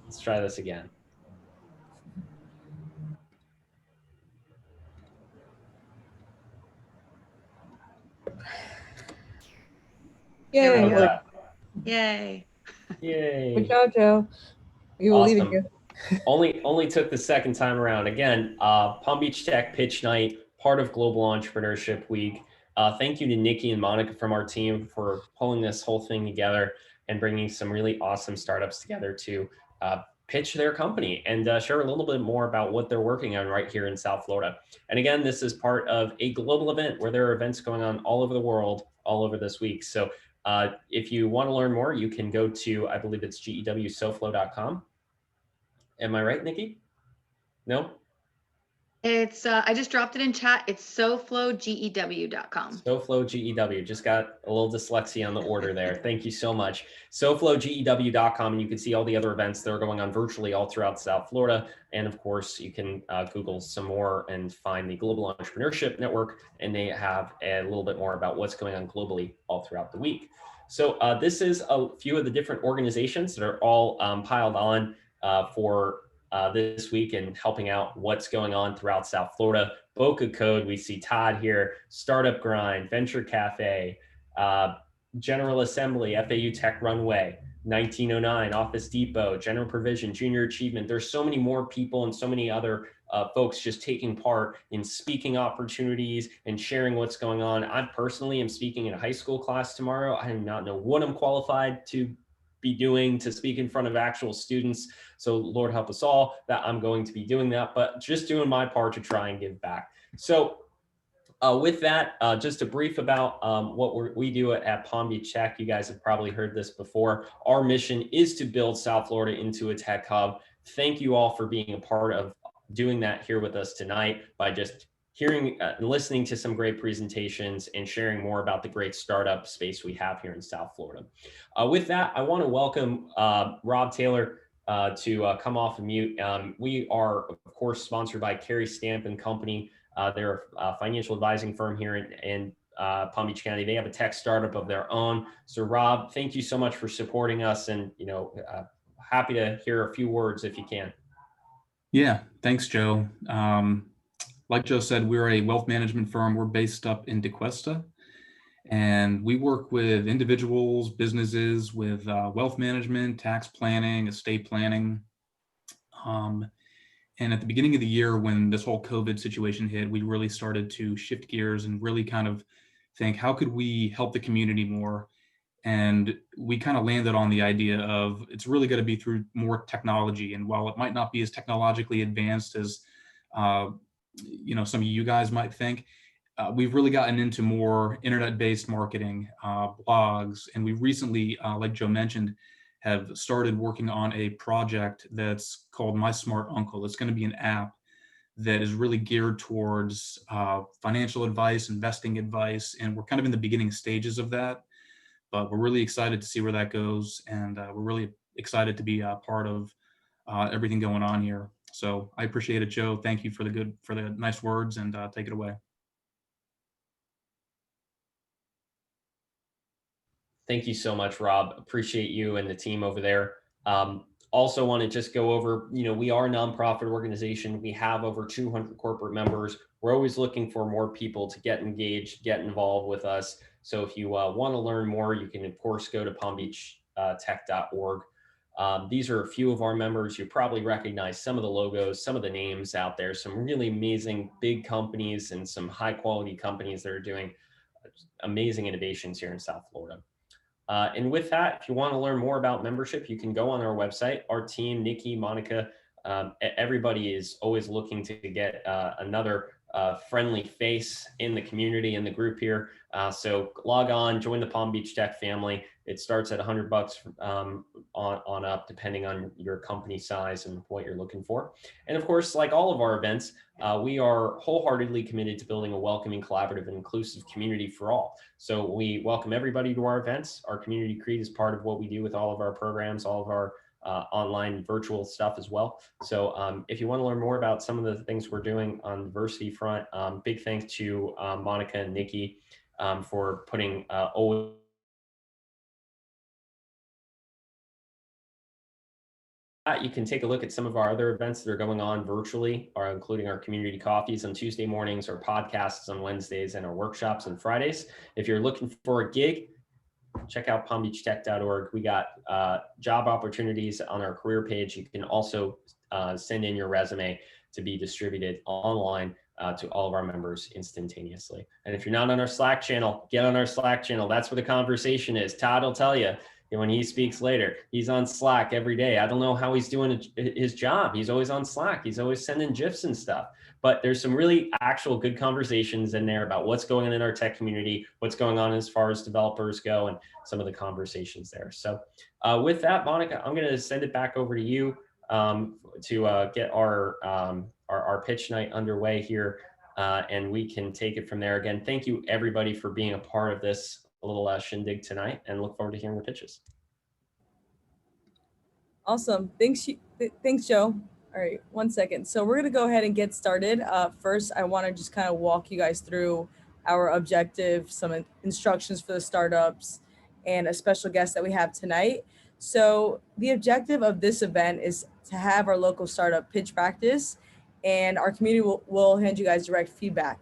Let's try this again. Yay. There we go. Yay. Yay. Good job, Joe. We will leave you. Only took the second time around. Again, Palm Beach Tech Pitch Night, part of Global Entrepreneurship Week. Thank you to Nikki and Monica from our team for pulling this whole thing together and bringing some really awesome startups together to pitch their company and share a little bit more about what they're working on right here in South Florida. And again, this is part of a global event where there are events going on all over the world, all over this week. So if you want to learn more, you can go to, I believe it's gewsoflow.com. Am I right, Nikki? No? It's, I just dropped it in chat. It's soflowgew.com. SoFlowGEW. Just got a little dyslexia on the order there. Thank you so much. SoFlowGEW.com, and you can see all the other events that are going on virtually all throughout South Florida. And of course, you can Google some more and find the Global Entrepreneurship Network, and they have a little bit more about what's going on globally all throughout the week. So this is a few of the different organizations that are all piled on for this week and helping out what's going on throughout South Florida. Boca Code, we see Todd here, Startup Grind, Venture Cafe, General Assembly, FAU Tech Runway, 1909, Office Depot, General Provision, Junior Achievement. There's so many more people and so many other folks just taking part in speaking opportunities and sharing what's going on. I personally am speaking in a high school class tomorrow. I do not know what I'm qualified to be doing to speak in front of actual students. So Lord help us all that I'm going to be doing that, but just doing my part to try and give back. So with that, just a brief about what we do at Palm Beach Tech. You guys have probably heard this before. Our mission is to build South Florida into a tech hub. Thank you all for being a part of doing that here with us tonight by just hearing and listening to some great presentations and sharing more about the great startup space we have here in South Florida. With that, I want to welcome Rob Taylor to come off of mute. We are, of course, sponsored by Carey Stamp and Company. They're a financial advising firm here in Palm Beach County. They have a tech startup of their own. So Rob, thank you so much for supporting us, and happy to hear a few words if you can. Yeah, thanks, Joe. Like Joe said, we're a wealth management firm. We're based up in DeQuesta, and we work with individuals, businesses with wealth management, tax planning, estate planning. And at the beginning of the year, when this whole COVID situation hit, we really started to shift gears and really kind of think, how could we help the community more? And we kind of landed on the idea of it's really going to be through more technology. And while it might not be as technologically advanced as some of you guys might think, we've really gotten into more internet-based marketing, blogs, and we recently, like Joe mentioned, have started working on a project that's called My Smart Uncle. It's going to be an app that is really geared towards financial advice, investing advice, and we're kind of in the beginning stages of that. But we're really excited to see where that goes, and we're really excited to be a part of everything going on here. So I appreciate it, Joe. Thank you for the nice words, and take it away. Thank you so much, Rob. Appreciate you and the team over there. Also want to just go over, we are a nonprofit organization. We have over 200 corporate members. We're always looking for more people to get engaged, get involved with us. So if you want to learn more, you can, of course, go to palmbeachtech.org. These are a few of our members. You probably recognize some of the logos, some of the names out there, some really amazing big companies and some high quality companies that are doing amazing innovations here in South Florida. And with that, if you want to learn more about membership, you can go on our website. Our team, Nikki, Monica, everybody is always looking to get another friendly face in the community, in the group here. So log on, join the Palm Beach Tech family. It starts at $100 on up, depending on your company size and what you're looking for. And of course, like all of our events, we are wholeheartedly committed to building a welcoming, collaborative, and inclusive community for all. So we welcome everybody to our events. Our community creed is part of what we do with all of our programs, all of our online virtual stuff as well. So if you want to learn more about some of the things we're doing on the diversity front, big thanks to Monica and Nikki for putting always you can take a look at some of our other events that are going on virtually, including our community coffees on Tuesday mornings, our podcasts on Wednesdays, and our workshops on Fridays. If you're looking for a gig, check out palmbeachtech.org. We got job opportunities on our career page. You can also send in your resume to be distributed online to all of our members instantaneously. And if you're not on our Slack channel, get on our Slack channel. That's where the conversation is. Todd will tell you when he speaks later. He's on Slack every day. I don't know how he's doing his job. He's always on Slack. He's always sending GIFs and stuff. But there's some really actual good conversations in there about what's going on in our tech community, what's going on as far as developers go, and some of the conversations there. So with that, Monica, I'm going to send it back over to you to get our pitch night underway here, and we can take it from there. Again, thank you everybody for being a part of this little shindig tonight, and look forward to hearing the pitches. Awesome. Thanks, Joe. All right, 1 second. So we're gonna go ahead and get started. First, I wanna just kind of walk you guys through our objective, some instructions for the startups, and a special guest that we have tonight. So the objective of this event is to have our local startup pitch practice, and our community will hand you guys direct feedback.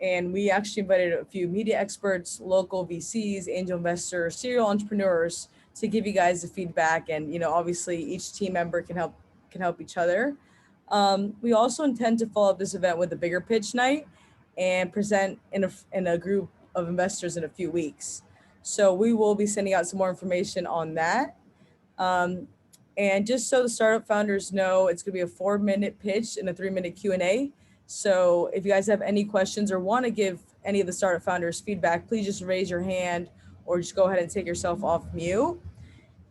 And we actually invited a few media experts, local VCs, angel investors, serial entrepreneurs to give you guys the feedback. And, obviously each team member can help each other. We also intend to follow up this event with a bigger pitch night and present in a group of investors in a few weeks. So we will be sending out some more information on that. And just so the startup founders know, it's gonna be a 4-minute pitch and a 3-minute Q&A. So if you guys have any questions or wanna give any of the startup founders feedback, please just raise your hand or just go ahead and take yourself off mute.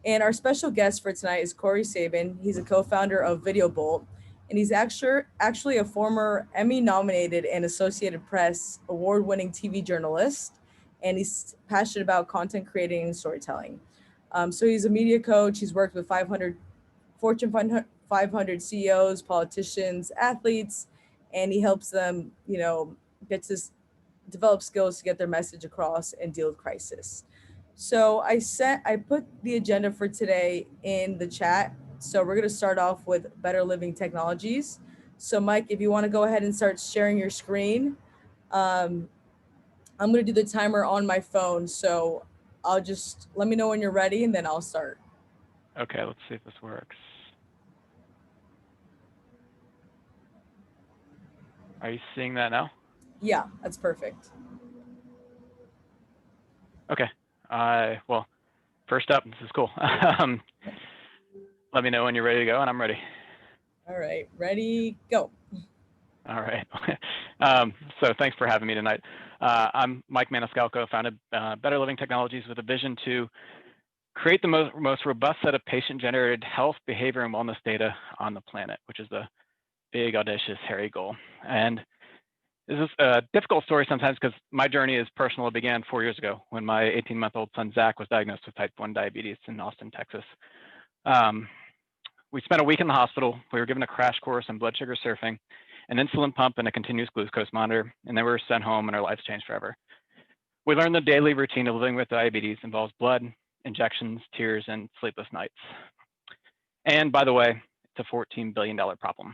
And our special guest for tonight is Corey Sabin. He's a co-founder of VideoBolt, and he's actually a former Emmy-nominated and Associated Press award-winning TV journalist, and he's passionate about content creating and storytelling. So he's a media coach. He's worked with Fortune 500 CEOs, politicians, athletes, and he helps them, develop skills to get their message across and deal with crisis. So I put the agenda for today in the chat. So we're gonna start off with Better Living Technologies. So Mike, if you wanna go ahead and start sharing your screen, I'm gonna do the timer on my phone. So I'll just, let me know when you're ready and then I'll start. Okay, let's see if this works. Are you seeing that now? Yeah, that's perfect. Okay. Well, first up, this is cool. Let me know when you're ready to go, and I'm ready. All right, ready, go. All right. So thanks for having me tonight. I'm Mike Maniscalco, founded Better Living Technologies with a vision to create the most robust set of patient-generated health, behavior, and wellness data on the planet, which is the big, audacious, hairy goal. And this is a difficult story sometimes because my journey is personal. It began 4 years ago when my 18-month-old son, Zach, was diagnosed with type 1 diabetes in Austin, Texas. We spent a week in the hospital. We were given a crash course on blood sugar surfing, an insulin pump, and a continuous glucose monitor, and then we were sent home and our lives changed forever. We learned the daily routine of living with diabetes involves blood, injections, tears, and sleepless nights. And by the way, it's a $14 billion problem.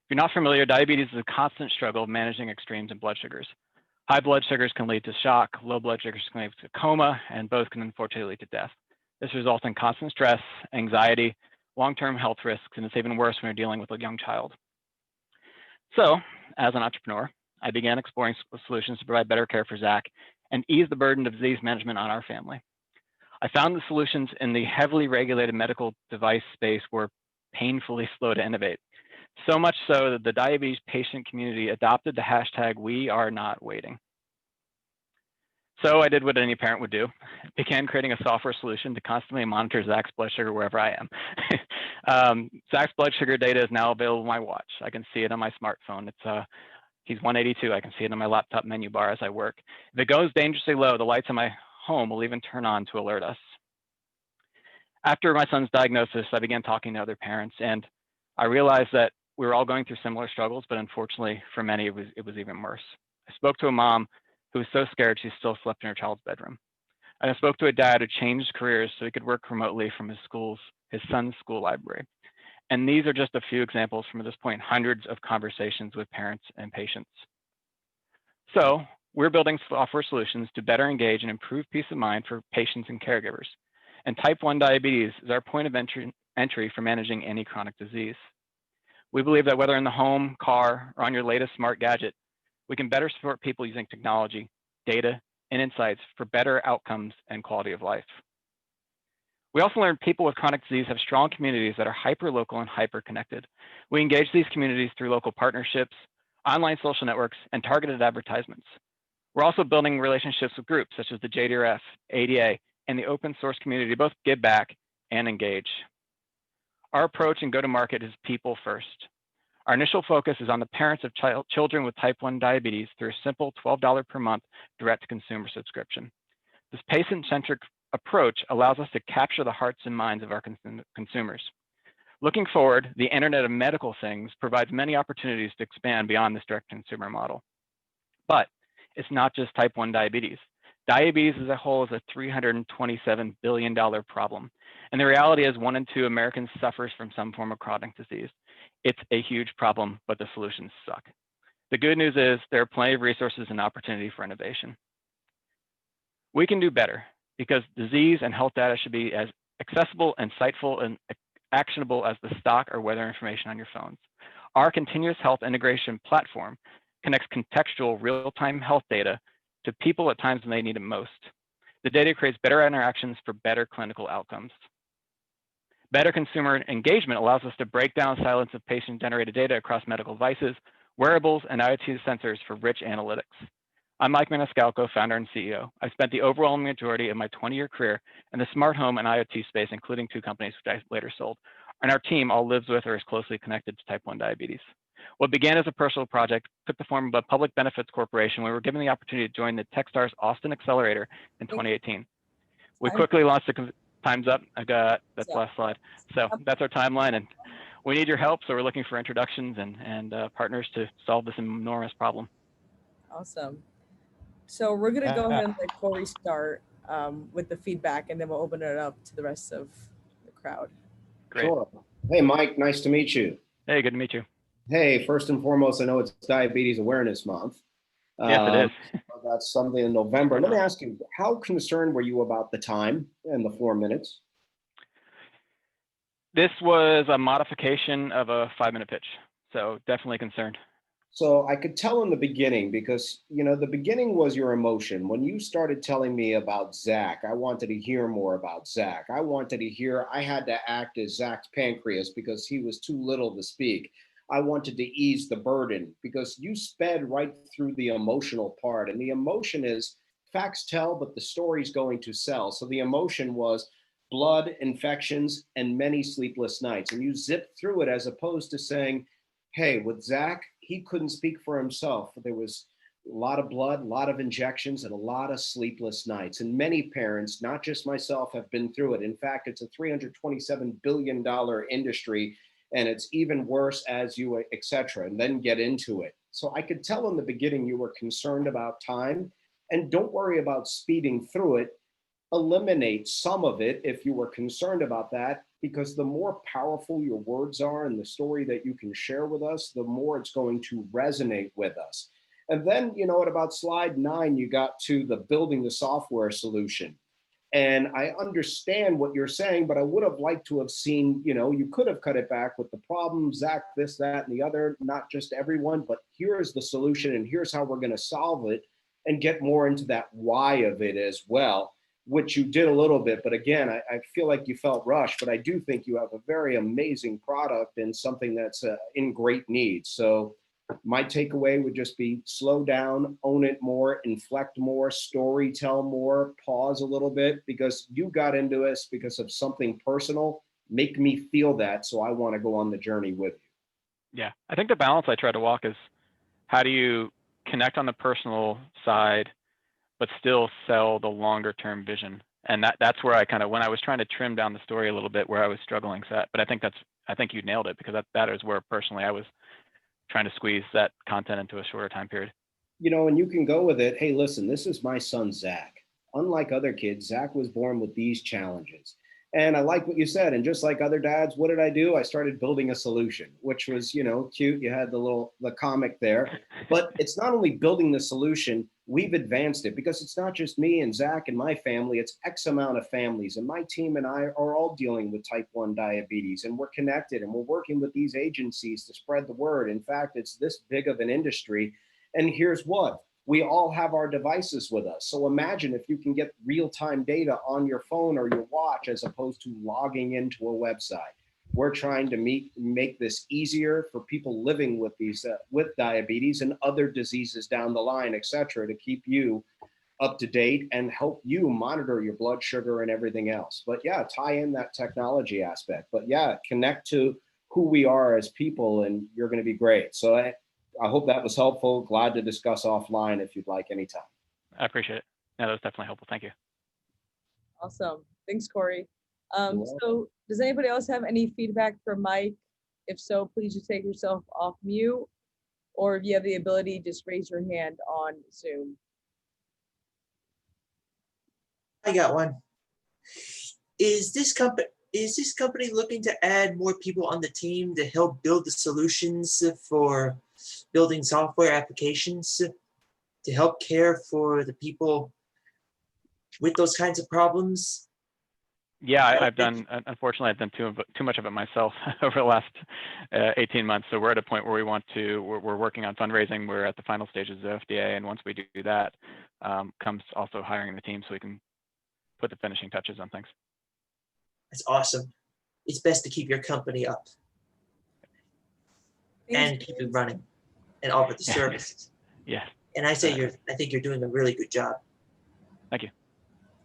If you're not familiar, diabetes is a constant struggle of managing extremes in blood sugars. High blood sugars can lead to shock, low blood sugars can lead to coma, and both can unfortunately lead to death. This results in constant stress, anxiety, long-term health risks, and it's even worse when you're dealing with a young child. So, as an entrepreneur, I began exploring solutions to provide better care for Zach and ease the burden of disease management on our family. I found the solutions in the heavily regulated medical device space were painfully slow to innovate. So much so that the diabetes patient community adopted the hashtag #WeAreNotWaiting. So I did what any parent would do, began creating a software solution to constantly monitor Zach's blood sugar wherever I am. Zach's blood sugar data is now available on my watch. I can see it on my smartphone. He's 182. I can see it on my laptop menu bar as I work. If it goes dangerously low, the lights in my home will even turn on to alert us. After my son's diagnosis, I began talking to other parents, and I realized that we were all going through similar struggles, but unfortunately for many, it was even worse. I spoke to a mom who was so scared she still slept in her child's bedroom. And I spoke to a dad who changed careers so he could work remotely from his his son's school library. And these are just a few examples from at this point, hundreds of conversations with parents and patients. So we're building software solutions to better engage and improve peace of mind for patients and caregivers. And type 1 diabetes is our point of entry for managing any chronic disease. We believe that whether in the home, car, or on your latest smart gadget, we can better support people using technology, data, and insights for better outcomes and quality of life. We also learned people with chronic disease have strong communities that are hyper-local and hyper-connected. We engage these communities through local partnerships, online social networks, and targeted advertisements. We're also building relationships with groups such as the JDRF, ADA, and the open source community to both give back and engage. Our approach and go-to-market is people first. Our initial focus is on the parents of children with type 1 diabetes through a simple $12 per month direct-to-consumer subscription. This patient-centric approach allows us to capture the hearts and minds of our consumers. Looking forward, the Internet of Medical Things provides many opportunities to expand beyond this direct-to-consumer model. But it's not just type 1 diabetes. Diabetes as a whole is a $327 billion problem. And the reality is 1 in 2 Americans suffers from some form of chronic disease. It's a huge problem, but the solutions suck. The good news is there are plenty of resources and opportunity for innovation. We can do better because disease and health data should be as accessible, insightful, and actionable as the stock or weather information on your phones. Our continuous health integration platform connects contextual real-time health data to people at times when they need it most. The data creates better interactions for better clinical outcomes. Better consumer engagement allows us to break down silence of patient-generated data across medical devices, wearables, and IoT sensors for rich analytics. I'm Mike Maniscalco, founder and CEO. I spent the overwhelming majority of my 20-year career in the smart home and IoT space, including 2 companies which I later sold. And our team all lives with or is closely connected to type 1 diabetes. What began as a personal project took the form of a public benefits corporation. We were given the opportunity to join the Techstars Austin Accelerator in 2018. We quickly launched the time's up. That's the last slide. So that's our timeline, and we need your help. So we're looking for introductions and partners to solve this enormous problem. Awesome. So we're gonna go ahead and let Corey start with the feedback, and then we'll open it up to the rest of the crowd. Great. Sure. Hey, Mike, nice to meet you. Hey, good to meet you. Hey, first and foremost, I know it's Diabetes Awareness Month. Yes, it is. That's something in November. Let me ask you, how concerned were you about the time and the 4 minutes? This was a modification of a 5-minute pitch, so definitely concerned. So I could tell in the beginning because, you know, the beginning was your emotion. When you started telling me about Zach, I wanted to hear more about Zach. I wanted to hear, I had to act as Zach's pancreas because he was too little to speak. I wanted to ease the burden because you sped right through the emotional part. And the emotion is facts tell, but the story's going to sell. So the emotion was blood, infections, and many sleepless nights. And you zipped through it as opposed to saying, hey, with Zach, he couldn't speak for himself. There was a lot of blood, a lot of injections, and a lot of sleepless nights. And many parents, not just myself, have been through it. In fact, it's a $327 billion industry, and it's even worse as you, et cetera, and then get into it. So I could tell in the beginning you were concerned about time, and don't worry about speeding through it. Eliminate some of it if you were concerned about that, because the more powerful your words are and the story that you can share with us, the more it's going to resonate with us. And then, you know, at about slide 9, you got to the building the software solution. And I understand what you're saying, but I would have liked to have seen, you know, you could have cut it back with the problem, Zach, this, that, and the other, not just everyone, but here's the solution and here's how we're going to solve it, and get more into that why of it as well, which you did a little bit. But again, I feel like you felt rushed, but I do think you have a very amazing product and something that's in great need. So my takeaway would just be slow down, own it more, inflect more, story tell more, pause a little bit, because you got into this because of something personal. Make me feel that, so I want to go on the journey with you. Yeah, I think the balance I try to walk is how do you connect on the personal side, but still sell the longer term vision. And that's where I kind of, when I was trying to trim down the story a little bit, where I was struggling set. But I think you nailed it, because that is where personally I was trying to squeeze that content into a shorter time period. You know, and you can go with it. Hey, listen, this is my son, Zach. Unlike other kids, Zach was born with these challenges. And I like what you said. And just like other dads, what did I do? I started building a solution, which was, cute. You had the comic there, but it's not only building the solution, we've advanced it because it's not just me and Zach and my family, it's X amount of families. And my team and I are all dealing with type 1 diabetes, and we're connected and we're working with these agencies to spread the word. In fact, it's this big of an industry. And here's what. We all have our devices with us. So imagine if you can get real-time data on your phone or your watch as opposed to logging into a website. We're trying to make this easier for people living with with diabetes and other diseases down the line, et cetera, to keep you up to date and help you monitor your blood sugar and everything else. But yeah, tie in that technology aspect. But yeah, connect to who we are as people, and you're going to be great. So I hope that was helpful. Glad to discuss offline if you'd like anytime. I appreciate it. Yeah, that was definitely helpful. Thank you. Awesome. Thanks, Corey. So does anybody else have any feedback for Mike? If so, please just take yourself off mute, or if you have the ability, just raise your hand on Zoom. I got one. Is this company looking to add more people on the team to help build the solutions for building software applications to help care for the people with those kinds of problems? Yeah, unfortunately, I've done too much of it myself over the last 18 months. So we're at a point where we're working on fundraising. We're at the final stages of FDA. And once we do that, comes also hiring the team so we can put the finishing touches on things. That's awesome. It's best to keep your company up and keep it running and offer the services. Yeah. And I think you're doing a really good job. Thank you.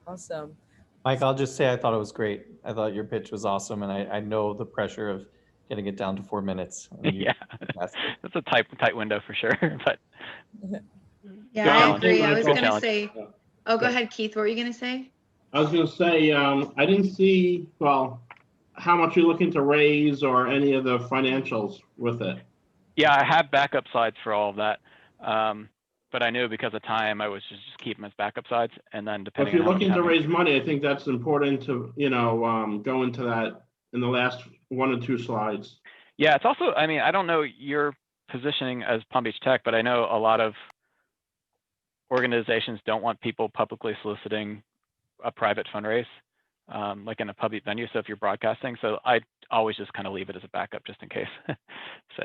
Awesome. Mike, I'll just say I thought it was great. I thought your pitch was awesome, and I know the pressure of getting it down to 4 minutes. Yeah, that's a tight window for sure. But yeah, I challenge. agree. I was Good going to challenge. say, oh, go ahead, Keith. What were you going to say? I was going to say, I didn't see, well, how much you're looking to raise or any of the financials with it. Yeah, I have backup slides for all of that. But I knew because of time, I was just keep them as backup slides. And then depending If you're on looking to raise money, I think that's important to, go into that in the last 1 or 2 slides. Yeah, it's also, I mean, I don't know your positioning as Palm Beach Tech, but I know a lot of organizations don't want people publicly soliciting a private fundraise, like in a public venue. So if you're broadcasting, so I always just kind of leave it as a backup just in case. So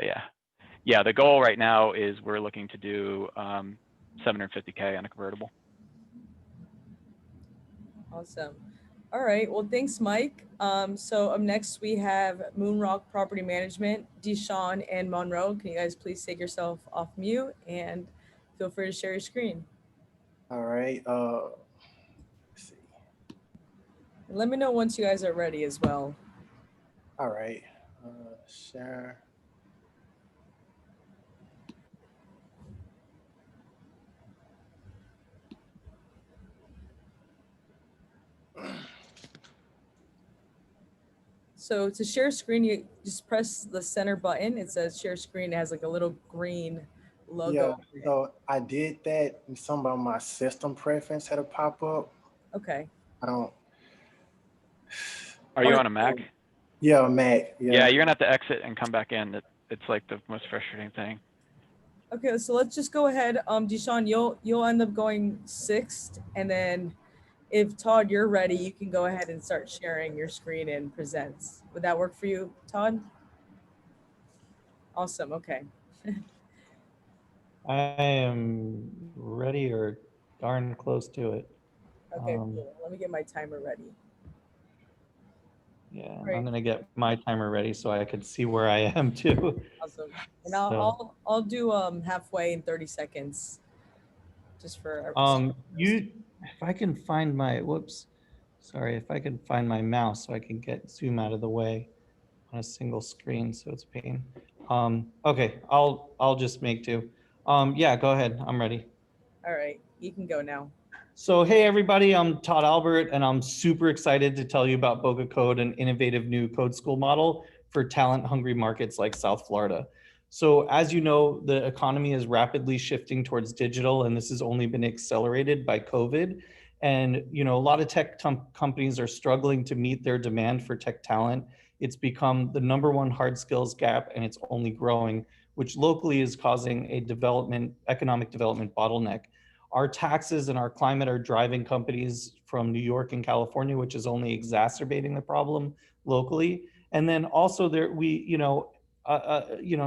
yeah, the goal right now is we're looking to do $750K on a convertible. Awesome. All right. Well, thanks, Mike. So up next we have Moonrock Property Management, Deshaun and Monroe. Can you guys please take yourself off mute and feel free to share your screen? All right. Let's see. And let me know once you guys are ready as well. All right. Share. So to share screen, you just press the center button. It says share screen. It has like a little green logo. Yeah, so I did that, and some of my system preference had a pop up. Okay. I don't. Are you on a Mac? Yeah, Mac. Yeah, you're gonna have to exit and come back in. It's like the most frustrating thing. Okay, so let's just go ahead. Deshaun, you'll end up going 6th, and then if Todd, you're ready, you can go ahead and start sharing your screen and presents. Would that work for you, Todd? Awesome. Okay. I am ready or darn close to it. Okay, cool. Let me get my timer ready. Yeah, Great. I'm gonna get my timer ready so I could see where I am too. Awesome. And I'll do halfway in 30 seconds, just for our If I can find my if I can find my mouse so I can get zoom out of the way on a single screen, so it's a pain. Okay, I'll just make do. Yeah, go ahead. I'm ready. All right, you can go now. So, hey everybody, I'm Todd Albert, and I'm super excited to tell you about Boca Code, an innovative new code school model for talent-hungry markets like South Florida. So, as you know, the economy is rapidly shifting towards digital, and this has only been accelerated by COVID. And, you know, a lot of tech companies are struggling to meet their demand for tech talent. It's become the #1 hard skills gap, and it's only growing, which locally is causing a economic development bottleneck. Our taxes and our climate are driving companies from New York and California, which is only exacerbating the problem locally. And then also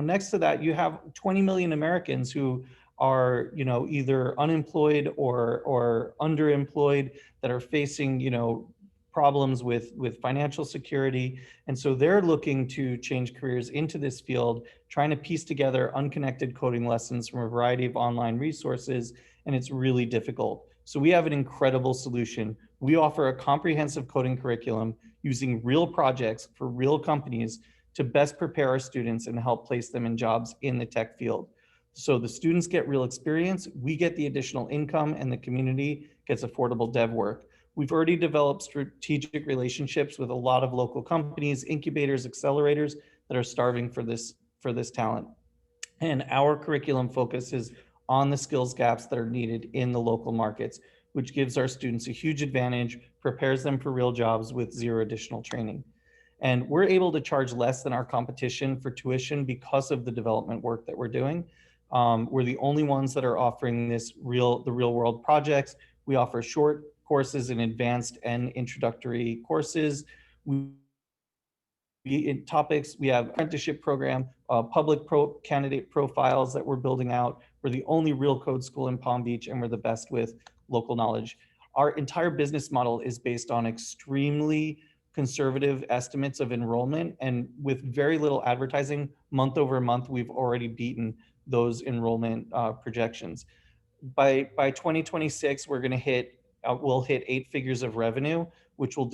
next to that, you have 20 million Americans who are, either unemployed or underemployed, that are facing, problems with financial security. And so they're looking to change careers into this field, trying to piece together unconnected coding lessons from a variety of online resources, and it's really difficult. So we have an incredible solution. We offer a comprehensive coding curriculum using real projects for real companies to best prepare our students and help place them in jobs in the tech field. So the students get real experience, we get the additional income, and the community gets affordable dev work. We've already developed strategic relationships with a lot of local companies, incubators, accelerators that are starving for this talent. And our curriculum focuses on the skills gaps that are needed in the local markets, which gives our students a huge advantage, prepares them for real jobs with zero additional training. And we're able to charge less than our competition for tuition because of the development work that we're doing. We're the only ones that are offering the real world projects. We offer short courses and advanced and introductory courses. In topics, we have apprenticeship program, public candidate profiles that we're building out. We're the only real code school in Palm Beach, and we're the best with local knowledge. Our entire business model is based on extremely conservative estimates of enrollment, and with very little advertising, month over month, we've already beaten those enrollment projections. By 2026, we're going to we'll hit 8 figures of revenue, which will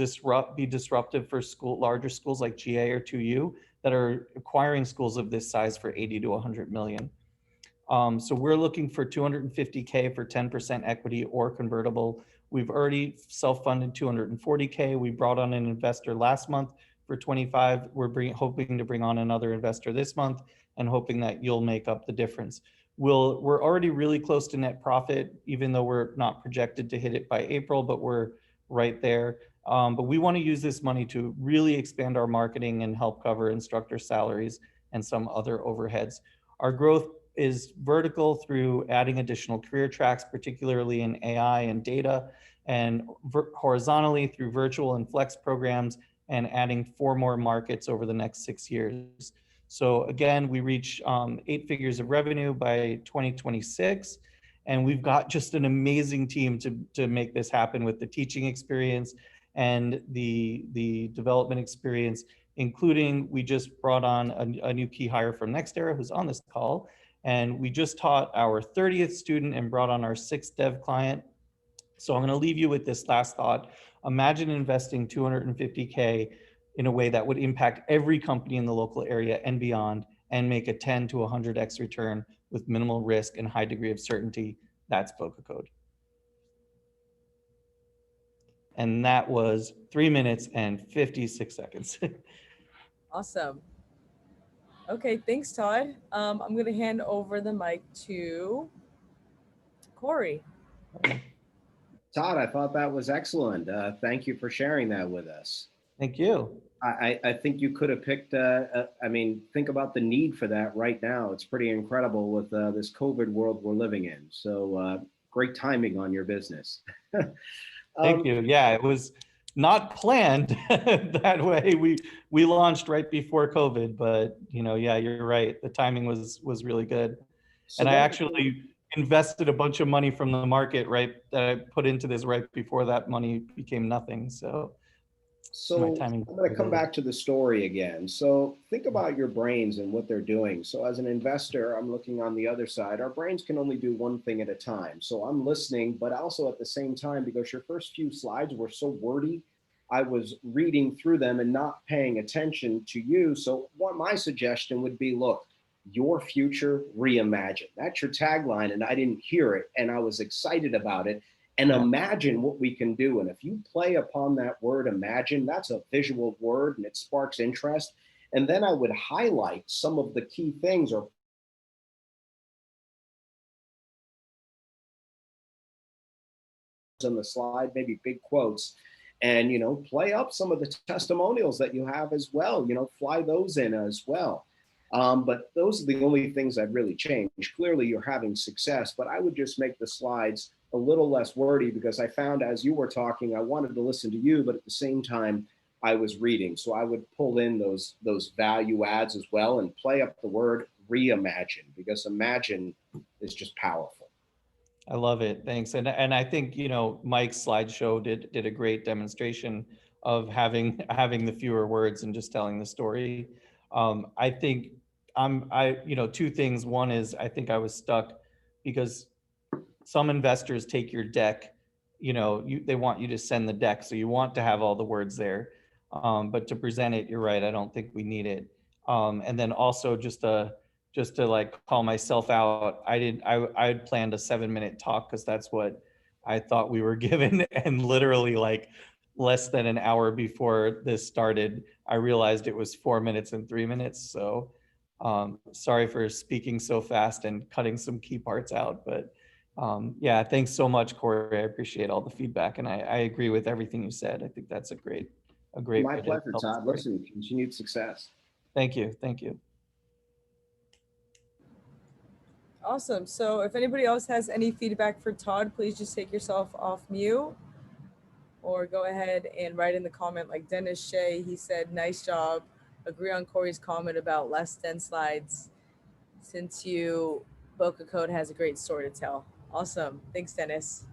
be disruptive for larger schools like GA or 2U that are acquiring schools of this size for 80 to 100 million. So we're looking for $250K for 10% equity or convertible. We've already self-funded $240K. We brought on an investor last month for 25. We're hoping to bring on another investor this month, and hoping that you'll make up the difference. We're already really close to net profit, even though we're not projected to hit it by April, but we're right there. But we want to use this money to really expand our marketing and help cover instructor salaries and some other overheads. Our growth is vertical through adding additional career tracks, particularly in AI and data, and horizontally through virtual and flex programs, and adding 4 more markets over the next 6 years. So again, we reach 8 figures of revenue by 2026, and we've got just an amazing team to make this happen, with the teaching experience and the development experience, including we just brought on a new key hire from NextEra, who's on this call, and we just taught our 30th student and brought on our 6th dev client. So I'm going to leave you with this last thought. Imagine investing $250K in a way that would impact every company in the local area and beyond, and make a 10 to 100x return with minimal risk and high degree of certainty. That's Boca Code. And that was 3 minutes and 56 seconds. Awesome. Okay, thanks, Todd. I'm going to hand over the mic to Corey. Todd, I thought that was excellent. Thank you for sharing that with us. Thank you. I think you could have picked, think about the need for that right now. It's pretty incredible with this COVID world we're living in. So great timing on your business. Thank you. Yeah, it was not planned that way. We launched right before COVID, but yeah, you're right. The timing was really good. So, and I actually invested a bunch of money from the market, right, that I put into this right before that money became nothing. So I'm going to come back to the story again. So think about your brains and what they're doing. So as an investor, I'm looking on the other side. Our brains can only do one thing at a time. So I'm listening, but also at the same time, because your first few slides were so wordy, I was reading through them and not paying attention to you. So what my suggestion would be, look, your future reimagined. That's your tagline, and I didn't hear it, and I was excited about it. And imagine what we can do. And if you play upon that word imagine, that's a visual word and it sparks interest. And then I would highlight some of the key things or on the slide, maybe big quotes, and, you know, play up some of the testimonials that you have as well, you know, fly those in as well. But those are the only things I've really changed. Clearly you're having success, but I would just make the slides a little less wordy, because I found as you were talking, I wanted to listen to you, but at the same time I was reading. So I would pull in those value adds as well and play up the word reimagine, because imagine is just powerful. I love it. Thanks. And I think, you know, Mike's slideshow did a great demonstration of having the fewer words and just telling the story. I think you know, two things. One is I think I was stuck because some investors take your deck, you know, they want you to send the deck. So you want to have all the words there. But to present it, you're right. I don't think we need it. And then also just to like call myself out, I had planned a 7-minute talk because that's what I thought we were given. And literally like less than an hour before this started, I realized it was 4 minutes and 3 minutes. So sorry for speaking so fast and cutting some key parts out, but yeah, thanks so much, Corey. I appreciate all the feedback, and I agree with everything you said. I think that's a great My way to pleasure, tell the Todd. story. Listen, continued success. Thank you. Thank you. Awesome. So if anybody else has any feedback for Todd, please just take yourself off mute or go ahead and write in the comment like Dennis Shea. He said, nice job. Agree on Corey's comment about less dense slides. Since Boca Code has a great story to tell. Awesome. Thanks, Dennis.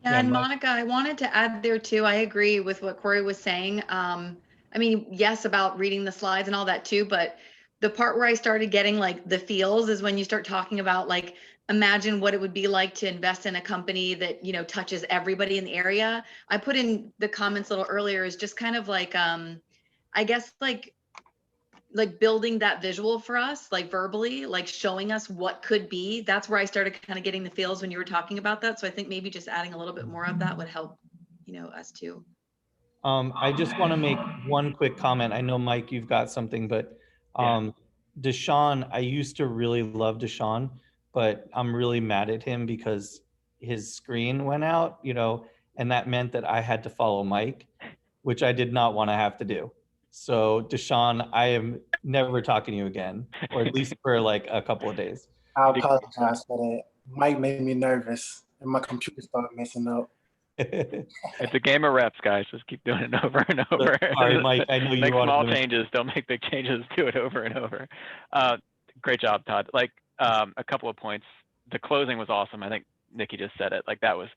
Yeah, and Monica, I wanted to add there too. I agree with what Corey was saying. I mean, yes, about reading the slides and all that too, but the part where I started getting like the feels is when you start talking about like, imagine what it would be like to invest in a company that, you know, touches everybody in the area. I put in the comments a little earlier is just kind of like, I guess like building that visual for us, like verbally, like showing us what could be. That's where I started kind of getting the feels when you were talking about that. So I think maybe just adding a little bit more of that would help, you know, us too. I just want to make one quick comment. I know, Mike, you've got something, but Deshaun, I used to really love Deshaun, but I'm really mad at him because his screen went out, you know, and that meant that I had to follow Mike, which I did not want to have to do. So Deshaun, I am never talking to you again, or at least for like a couple of days. I apologize for that. Mike made me nervous and my computer started messing up. It's a game of reps, guys. Just keep doing it over and over. Sorry, Mike. I know you make wanted small to changes. Don't make big changes. Do it over and over. Great job, Todd. Like a couple of points. The closing was awesome. I think Nikki just said it. Like that was.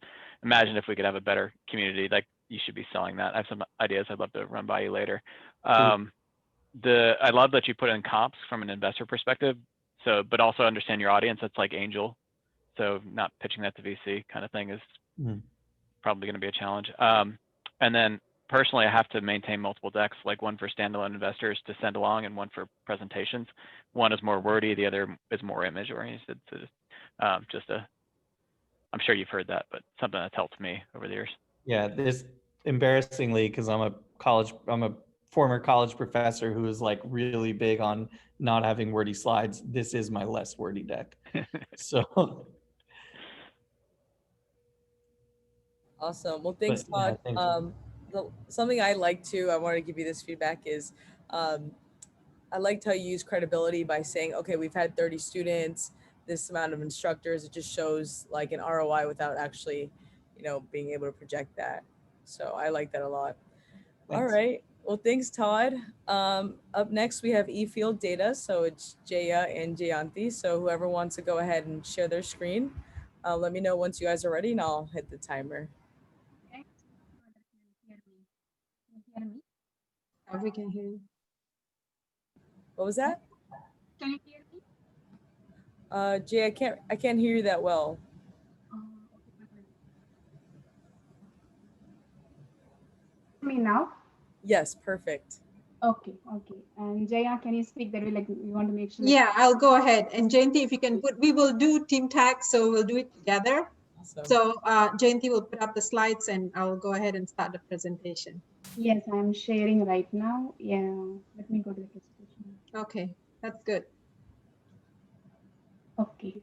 Imagine if we could have a better community. Like you should be selling that. I have some ideas I'd love to run by you later. I love that you put in comps from an investor perspective. So, but also understand your audience. That's like angel. So not pitching that to VC kind of thing is. Probably going to be a challenge. And then personally, I have to maintain multiple decks, like one for standalone investors to send along and one for presentations. One is more wordy, the other is more image oriented. So I'm sure you've heard that, but something that's helped me over the years. Yeah, this embarrassingly, because I'm a former college professor who is like really big on not having wordy slides. This is my less wordy deck. So. Awesome. Well, thanks, Todd. Something I like to, I want to give you this feedback is, I liked how you use credibility by saying, okay, we've had 30 students, this amount of instructors. It just shows like an ROI without actually, you know, being able to project that. So I like that a lot. Thanks. All right. Well, thanks, Todd. Up next, we have eField data. So it's Jaya and Jayanthi. So whoever wants to go ahead and share their screen, let me know once you guys are ready and I'll hit the timer. We can hear you. What was that? Can you hear me? Jay, I can't hear you that well. Me now? Yes, perfect. Okay. And Jaya, can you speak that way? Like we want to make sure. Yeah, I'll go ahead. And Jayanthi, if you can we will do team tag, so we'll do it together. Awesome. So Jayanthi will put up the slides and I'll go ahead and start the presentation. Yes, I'm sharing right now. Yeah, let me go to the presentation. Okay, that's good. Okay.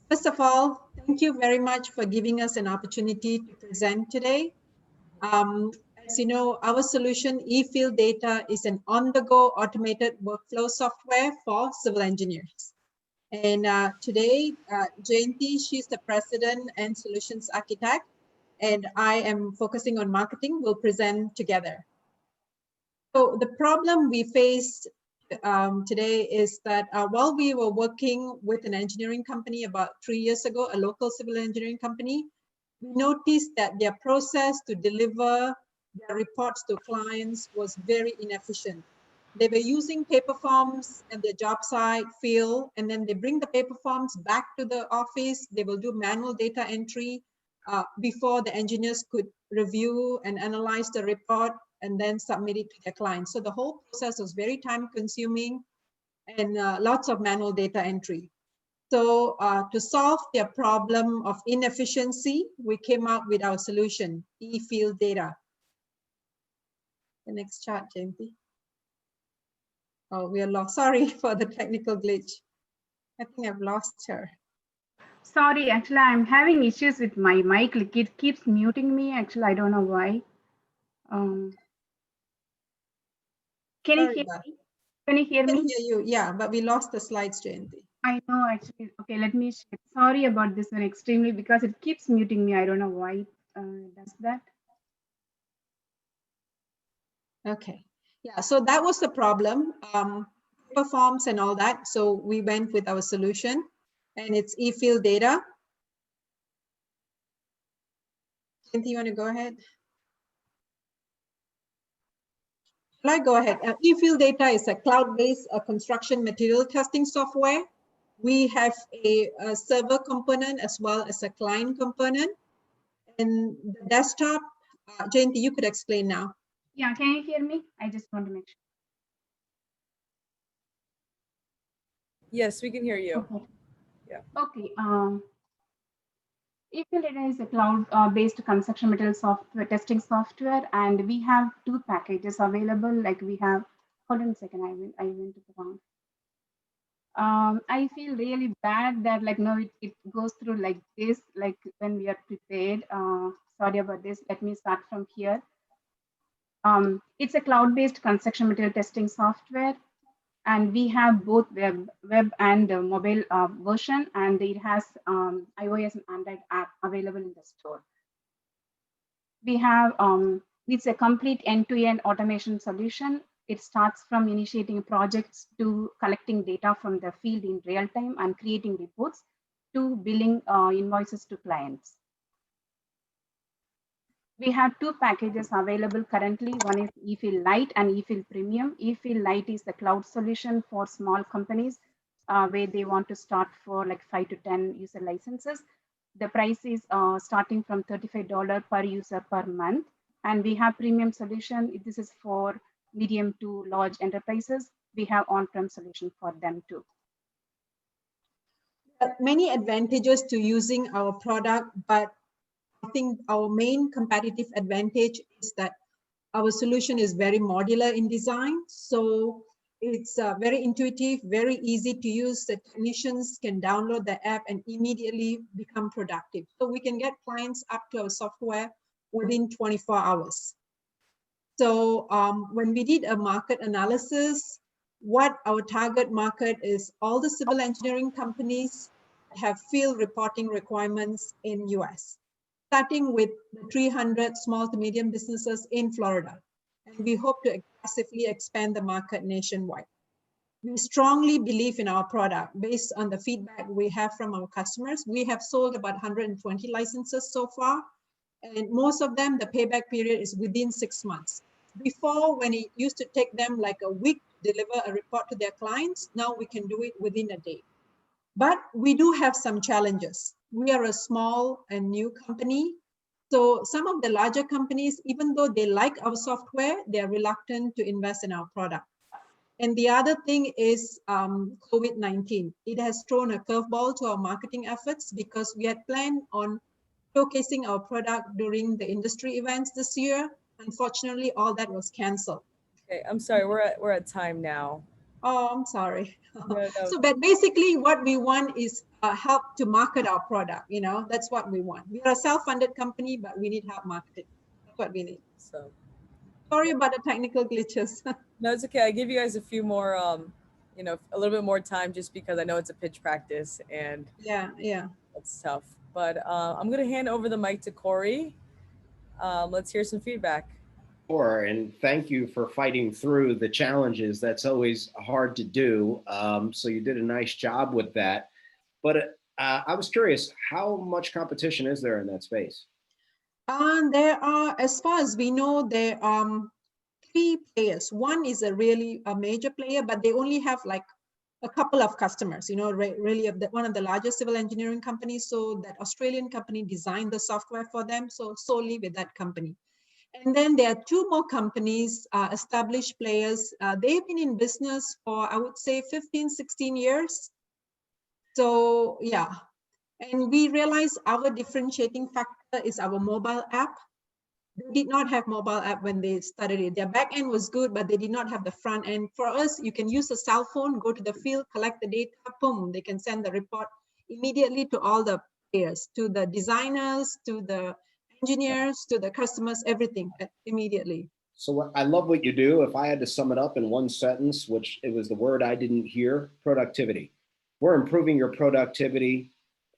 First of all, Thank you very much for giving us an opportunity to present today. As you know, our solution, eField Data, is an on-the-go automated workflow software for civil engineers. And today, Jayanti, she's the president and solutions architect, and I am focusing on marketing. We'll present together. So the problem we faced today is that while we were working with an engineering company about 3 years ago, a local civil engineering company, we noticed that their process to deliver their reports to clients was very inefficient. They were using paper forms at their job site field, and then they bring the paper forms back to the office. They will do manual data entry before the engineers could review and analyze the report and then submit it to their clients. So the whole process was very time consuming and lots of manual data entry. So to solve their problem of inefficiency, we came up with our solution, eField Data. The next chart, Jayanti. Oh, we are lost. Sorry for the technical glitch. I think I've lost her. Sorry, actually, I'm having issues with my mic. Like it keeps muting me. Actually, I don't know why. Can you hear me? Can you hear me? I can hear you, yeah, but we lost the slides, Jayanti. I know, actually. Okay, let me share. Sorry about this one extremely because it keeps muting me. I don't know why it does that. Okay, yeah, so that was the problem, paper forms and all that. So we went with our solution, and it's eField Data. Jayanti, you want to go ahead? Shall I go ahead? eField Data is a cloud-based construction material testing software. We have a server component as well as a client component. And the desktop, Jayanti, you could explain now. Yeah, can you hear me? I just want to make sure. Yes, we can hear you. Okay. Yeah. Okay. eField Data is a cloud-based construction material software testing software, and we have two packages available. Like we have, hold on a second, I went to the wrong. I feel really bad that like no, it goes through like this, like when we are prepared. Sorry about this. Let me start from here. It's a cloud-based construction material testing software, and we have both web and mobile version, and it has iOS and Android app available in the store. We have it's a complete end-to-end automation solution. It starts from initiating projects to collecting data from the field in real time and creating reports to billing invoices to clients. We have two packages available currently. One is eField Lite and eField Premium. eField Lite is the cloud solution for small companies where they want to start for like 5 to 10 user licenses. The price is starting from $35 per user per month. And we have Premium solution. This is for medium to large enterprises. We have on-prem solution for them too. Many advantages to using our product, but I think our main competitive advantage is that our solution is very modular in design. So it's very intuitive, very easy to use. The technicians can download the app and immediately become productive. So we can get clients up to our software within 24 hours. So when we did a market analysis, what our target market is all the civil engineering companies have field reporting requirements in US, starting with the 300 small to medium businesses in Florida. And we hope to aggressively expand the market nationwide. We strongly believe in our product based on the feedback we have from our customers. We have sold about 120 licenses so far, and most of them, the payback period is within 6 months. Before, when it used to take them like a week to deliver a report to their clients, now we can do it within a day. But we do have some challenges. We are a small and new company. So some of the larger companies, even though they like our software, they're reluctant to invest in our product. And the other thing is COVID-19. It has thrown a curveball to our marketing efforts because we had planned on showcasing our product during the industry events this year. Unfortunately, all that was canceled. Okay, I'm sorry, we're at time now. Oh, I'm sorry. No, no. So, but basically what we want is help to market our product. You know, that's what we want. We are a self-funded company, but we need help marketing. That's what we need. So Sorry about the technical glitches. no, it's okay. I give you guys a few more, you know, a little bit more time just because I know it's a pitch practice and Yeah, yeah. it's tough. But I'm going to hand over the mic to Corey. Let's hear some feedback. Sure, and thank you for fighting through the challenges. That's always hard to do. So you did a nice job with that. But I was curious, how much competition is there in that space? There are, as far as we know, there are 3 players. One is a really a major player, but they only have like a couple of customers, you know, really one of the largest civil engineering companies. So that Australian company designed the software for them. So solely with that company. And then there are 2 more companies, established players. They've been in business for, I would say, 15, 16 years. So yeah. And we realize our differentiating factor is our mobile app. They did not have mobile app when they started it. Their back end was good, but they did not have the front end. For us, you can use a cell phone, go to the field, collect the data, boom, they can send the report immediately to all the players, to the designers, to the engineers, to the customers, everything immediately. So I love what you do. If I had to sum it up in one sentence, which it was the word I didn't hear, productivity. We're improving your productivity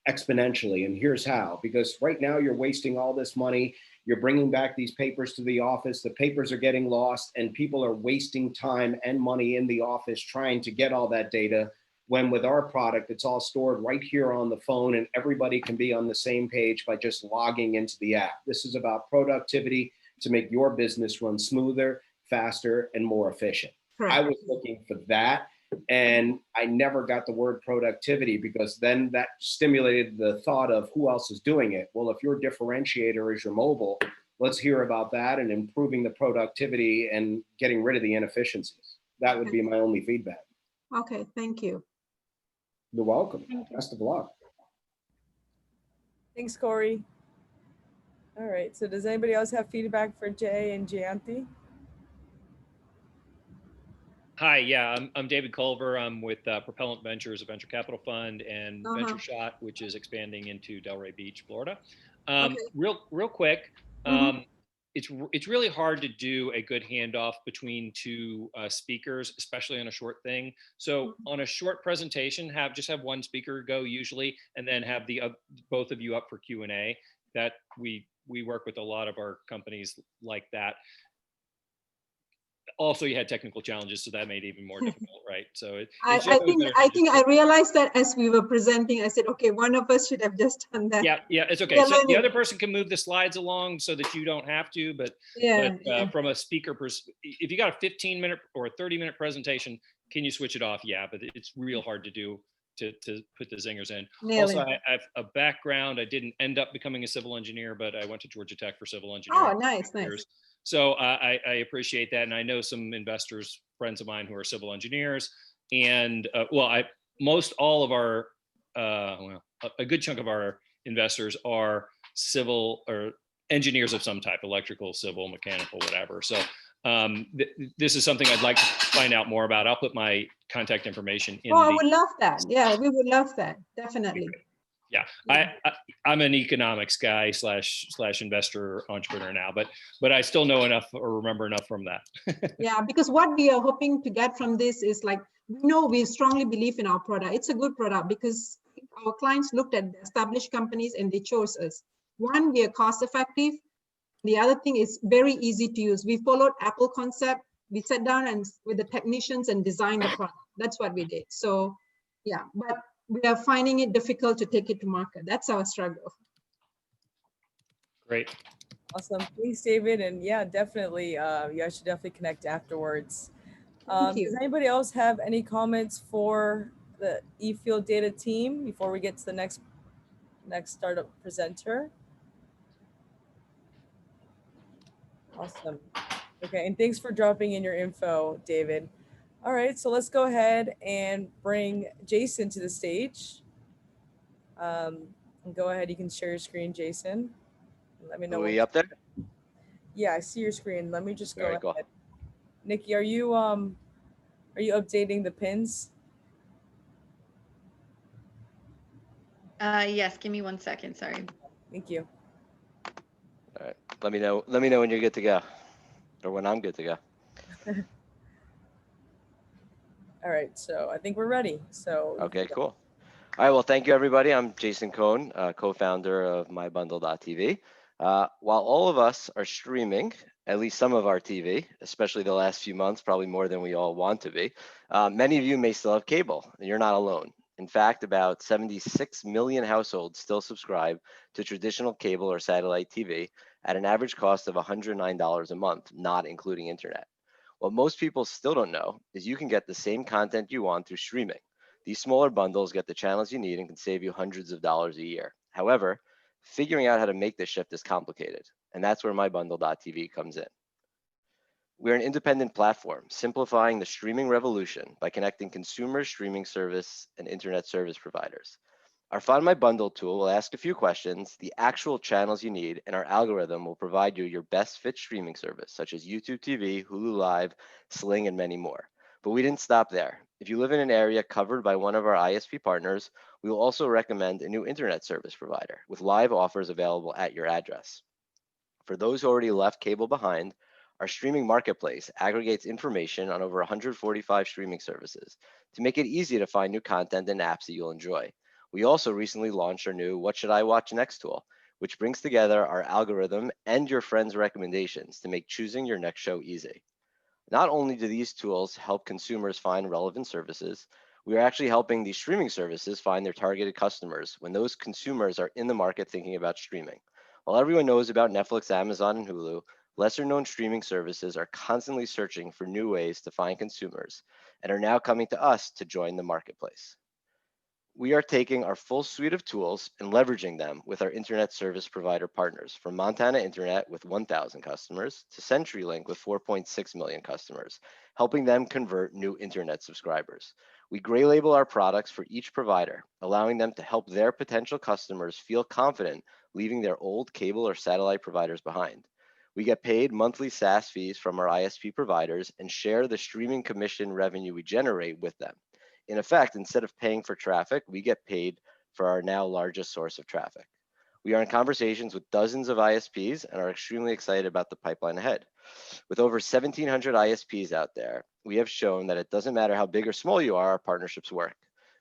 exponentially. And here's how, because right now you're wasting all this money. You're bringing back these papers to the office. The papers are getting lost and people are wasting time and money in the office trying to get all that data. When with our product, it's all stored right here on the phone and everybody can be on the same page by just logging into the app. This is about productivity to make your business run smoother, faster, and more efficient. Correct. I was looking for that. And I never got the word productivity because then that stimulated the thought of who else is doing it. Well, if your differentiator is your mobile, let's hear about that and improving the productivity and getting rid of the inefficiencies. That would be my only feedback. Okay, thank you. You're welcome. Best of luck. Thanks, Corey. All right, so does anybody else have feedback for Jay and Jayanti? Hi, yeah, I'm David Culver. I'm with Propellant Ventures, a venture capital fund, and Venture Shot, which is expanding into Delray Beach, Florida. Real quick, it's really hard to do a good handoff between 2 speakers, especially on a short thing. So on a short presentation, just have one speaker go usually, and then have the both of you up for Q&A. That we work with a lot of our companies like that. Also, you had technical challenges, so that made it even more difficult, right? So I think I realized that as we were presenting, I said, okay, one of us should have just done that. Yeah, it's okay. So the other person can move the slides along so that you don't have to, but from a speaker if you got a 15-minute or a 30-minute presentation, can you switch it off? Yeah, but it's real hard to do to put the zingers in. Also, I have a background. I didn't end up becoming a civil engineer, but I went to Georgia Tech for civil engineering. Oh, nice. So I appreciate that. And I know some investors, friends of mine who are civil engineers, and most all of our, a good chunk of our investors are civil or engineers of some type, electrical, civil, mechanical, whatever. So this is something I'd like to find out more about. I'll put my contact information in. I would love that. Yeah, we would love that. Definitely. Yeah, I'm an economics guy / investor entrepreneur now, but I still know enough or remember enough from that. Yeah, because what we are hoping to get from this is like, we strongly believe in our product. It's a good product because our clients looked at the established companies and they chose us. One, we are cost effective. The other thing is very easy to use. We followed Apple concept. We sat down and with the technicians and designed the product. That's what we did. So yeah, but we are finding it difficult to take it to market. That's our struggle. Great. Awesome. Thanks, David. And yeah, definitely, you guys should definitely connect afterwards. Does anybody else have any comments for the eField data team before we get to the next startup presenter? Awesome. Okay, and thanks for dropping in your info, David. All right, so let's go ahead and bring Jason to the stage. And go ahead, you can share your screen, Jason. Let me know. Are we up there? Yeah, I see your screen. Let me just go Very ahead. cool. Nikki, are you Are you updating the pins? Yes, give me 1 second, sorry. Thank you. All right, let me know when you're good to go, or when I'm good to go. All right, so I think we're ready. So Okay, cool. All right, well, thank you, everybody. I'm Jason Cohn, co-founder of MyBundle.tv. While all of us are streaming, at least some of our TV, especially the last few months, probably more than we all want to be, many of you may still have cable, and you're not alone. In fact, about 76 million households still subscribe to traditional cable or satellite TV at an average cost of $109 a month, not including internet. What most people still don't know is you can get the same content you want through streaming. These smaller bundles get the channels you need and can save you hundreds of dollars a year. However, figuring out how to make this shift is complicated, and that's where MyBundle.tv comes in. We're an independent platform simplifying the streaming revolution by connecting consumer streaming service and internet service providers. Our Find My Bundle tool will ask a few questions, the actual channels you need, and our algorithm will provide you your best fit streaming service, such as YouTube TV, Hulu Live, Sling, and many more. But we didn't stop there. If you live in an area covered by one of our ISP partners, we will also recommend a new internet service provider with live offers available at your address. For those who already left cable behind, our streaming marketplace aggregates information on over 145 streaming services to make it easy to find new content and apps that you'll enjoy. We also recently launched our new What Should I Watch Next tool, which brings together our algorithm and your friends' recommendations to make choosing your next show easy. Not only do these tools help consumers find relevant services, we are actually helping these streaming services find their targeted customers when those consumers are in the market thinking about streaming. While everyone knows about Netflix, Amazon, and Hulu, lesser known streaming services are constantly searching for new ways to find consumers and are now coming to us to join the marketplace. We are taking our full suite of tools and leveraging them with our internet service provider partners, from Montana Internet with 1,000 customers to CenturyLink with 4.6 million customers, helping them convert new internet subscribers. We gray label our products for each provider, allowing them to help their potential customers feel confident leaving their old cable or satellite providers behind. We get paid monthly SaaS fees from our ISP providers and share the streaming commission revenue we generate with them. In effect, instead of paying for traffic, we get paid for our now largest source of traffic. We are in conversations with dozens of ISPs and are extremely excited about the pipeline ahead. With over 1,700 ISPs out there, we have shown that it doesn't matter how big or small you are, our partnerships work.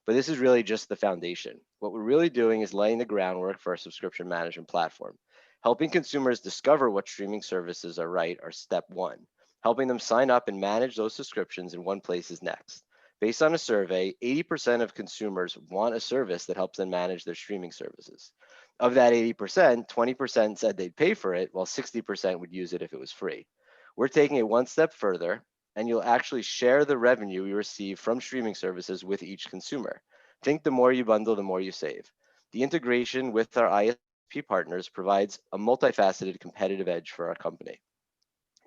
But this is really just the foundation. What we're really doing is laying the groundwork for our subscription management platform. Helping consumers discover what streaming services are right are step one. Helping them sign up and manage those subscriptions in one place is next. Based on a survey, 80% of consumers want a service that helps them manage their streaming services. Of that 80%, 20% said they'd pay for it, while 60% would use it if it was free. We're taking it one step further, and you'll actually share the revenue you receive from streaming services with each consumer. Think the more you bundle, the more you save. The integration with our ISP partners provides a multifaceted competitive edge for our company.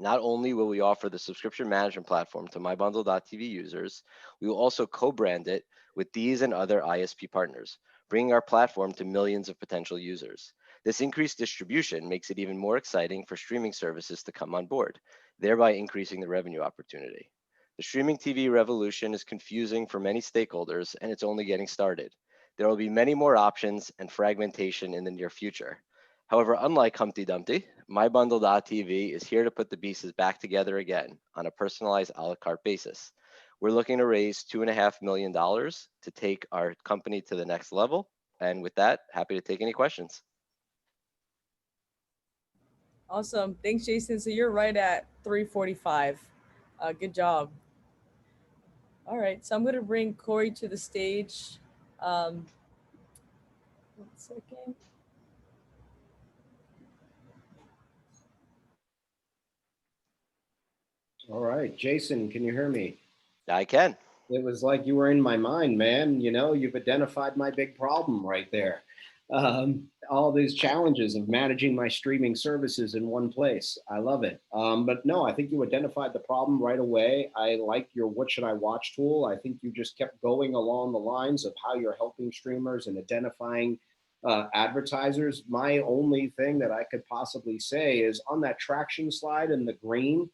Not only will we offer the subscription management platform to MyBundle.tv users, we will also co-brand it with these and other ISP partners, bringing our platform to millions of potential users. This increased distribution makes it even more exciting for streaming services to come on board, thereby increasing the revenue opportunity. The streaming TV revolution is confusing for many stakeholders, and it's only getting started. There will be many more options and fragmentation in the near future. However, unlike Humpty Dumpty, MyBundle.tv is here to put the pieces back together again on a personalized a la carte basis. We're looking to raise $2.5 million to take our company to the next level. And with that, happy to take any questions. Awesome. Thanks, Jason. So you're right at 3:45. Good job. All right. So I'm going to bring Corey to the stage. 1 second. All right, Jason, can you hear me? I can. It was like you were in my mind, man. You know, you've identified my big problem right there. All these challenges of managing my streaming services in one place. I love it. But no, I think you identified the problem right away. I like your What Should I Watch tool. I think you just kept going along the lines of how you're helping streamers and identifying advertisers. My only thing that I could possibly say is on that traction slide in the green,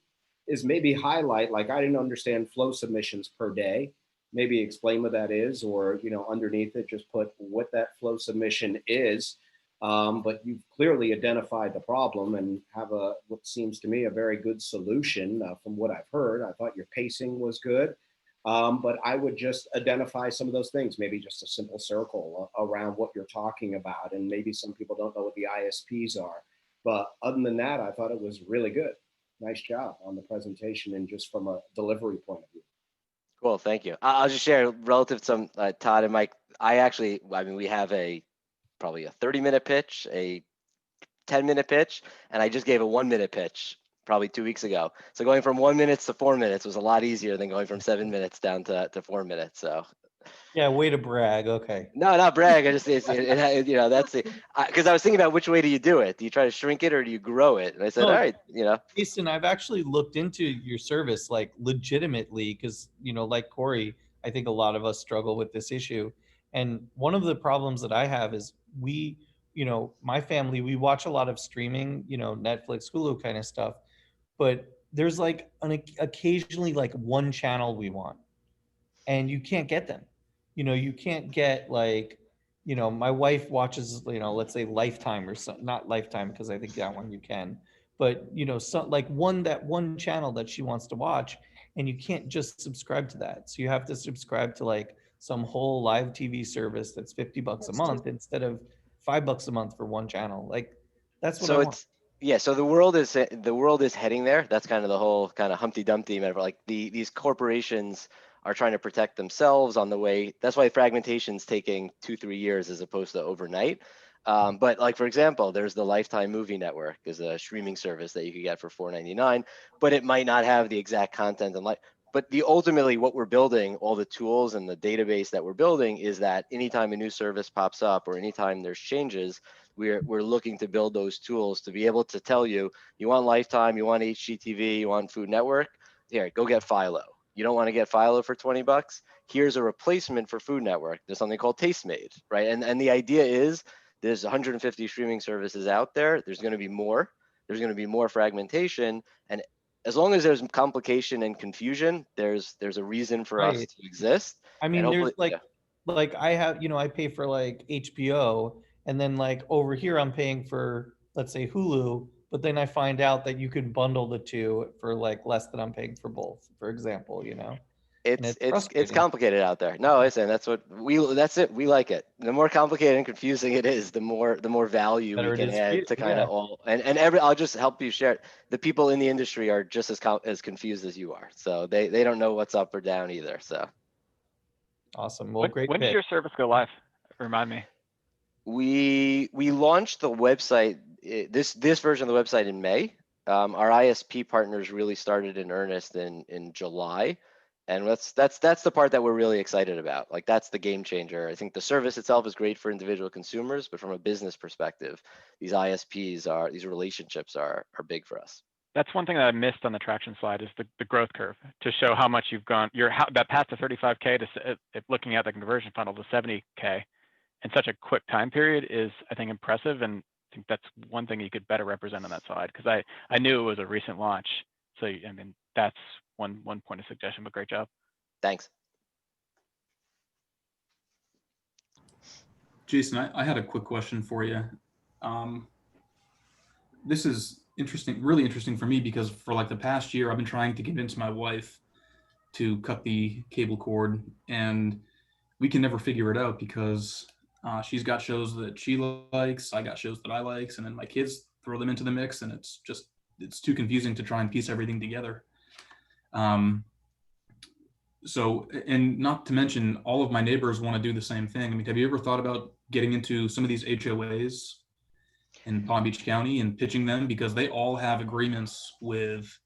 is maybe highlight, like I didn't understand flow submissions per day. Maybe explain what that is, or, you know, underneath it, just put what that flow submission is. But you've clearly identified the problem and have what seems to me a very good solution from what I've heard. I thought your pacing was good. But I would just identify some of those things, maybe just a simple circle around what you're talking about. And maybe some people don't know what the ISPs are. But other than that, I thought it was really good. Nice job on the presentation and just from a delivery point of view. Cool, thank you. I'll just share relative to some Todd and Mike. I mean, we have probably a 30-minute pitch, a 10-minute pitch, and I just gave a 1-minute pitch probably 2 weeks ago. So going from 1 minute to 4 minutes was a lot easier than going from 7 minutes down to 4 minutes. So yeah, way to brag. Okay. No, not brag. I just you know, that's it. Because I was thinking about which way do you do it? Do you try to shrink it or do you grow it? And I said, No, all right, you know. Jason, I've actually looked into your service like legitimately because, you know, like Corey, I think a lot of us struggle with this issue. And one of the problems that I have is we, you know, my family, we watch a lot of streaming, you know, Netflix, Hulu kind of stuff, but there's like occasionally like one channel we want and you can't get them. You know, you can't get like, you know, my wife watches, you know, let's say Lifetime or something, not Lifetime because I think that one you can, but you know, so like that one channel that she wants to watch, and you can't just subscribe to that. So you have to subscribe to like some whole live TV service that's $50 a month instead of $5 a month for one channel. Like that's what I want. Yeah, so the world is heading there. That's kind of the whole kind of Humpty Dumpty metaphor. Like these corporations are trying to protect themselves on the way. That's why fragmentation's taking 2-3 years as opposed to overnight. But like, for example, there's the Lifetime Movie Network is a streaming service that you could get for $4.99, but it might not have the exact content and but ultimately what we're building, all the tools and the database that we're building is that anytime a new service pops up or anytime there's changes, we're looking to build those tools to be able to tell you, you want Lifetime, you want HGTV, you want Food Network, here, go get Philo. You don't want to get Philo for $20? Here's a replacement for Food Network. There's something called Tastemade, right? And the idea is there's 150 streaming services out there. There's going to be more. There's going to be more fragmentation. And as long as there's complication and confusion, there's a reason for us to exist. I mean, there's like I have, you know, I pay for like HBO, and then like over here I'm paying for, let's say, Hulu, but then I find out that you can bundle the two for like less than I'm paying for both, for example, you know. It's complicated out there. No, listen, that's it. We like it. The more complicated and confusing it is, the more value we can add to kind of all. And I'll just help you share. The people in the industry are just as confused as you are. So they don't know what's up or down either. So awesome. Well, great. When did your service go live? Remind me. We launched the website, this version of the website in May. Our ISP partners really started in earnest in July. And that's the part that we're really excited about. Like that's the game changer. I think the service itself is great for individual consumers, but from a business perspective, these ISPs these relationships are big for us. That's one thing that I missed on the traction slide is the growth curve to show how much you've gone. That path to 35K to looking at the conversion funnel to 70K in such a quick time period is, I think, impressive. And I think that's one thing you could better represent on that slide because I knew it was a recent launch. So I mean that's one point of suggestion, but great job. Thanks. Jason, I had a quick question for you. This is interesting, really interesting for me because for like the past year, I've been trying to convince my wife to cut the cable cord, and we can never figure it out because she's got shows that she likes, I got shows that I like, and then my kids throw them into the mix, and it's too confusing to try and piece everything together. So, and not to mention, all of my neighbors want to do the same thing. I mean, have you ever thought about getting into some of these HOAs in Palm Beach County and pitching them? Because they all have agreements with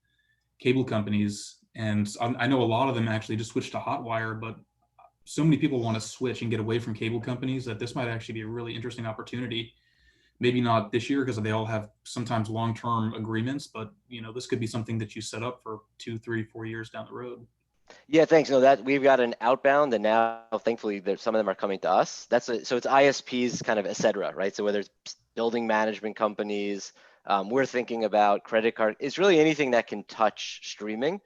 cable companies. And I know a lot of them actually just switched to Hotwire, but so many people want to switch and get away from cable companies that this might actually be a really interesting opportunity. Maybe not this year because they all have sometimes long-term agreements, but you know, this could be something that you set up for 2, 3, 4 years down the road. Yeah, thanks. No, that we've got an outbound, and now thankfully some of them are coming to us. So it's ISPs, kind of et cetera, right? So whether it's building management companies, We're thinking about credit card. It's really anything that can touch streaming.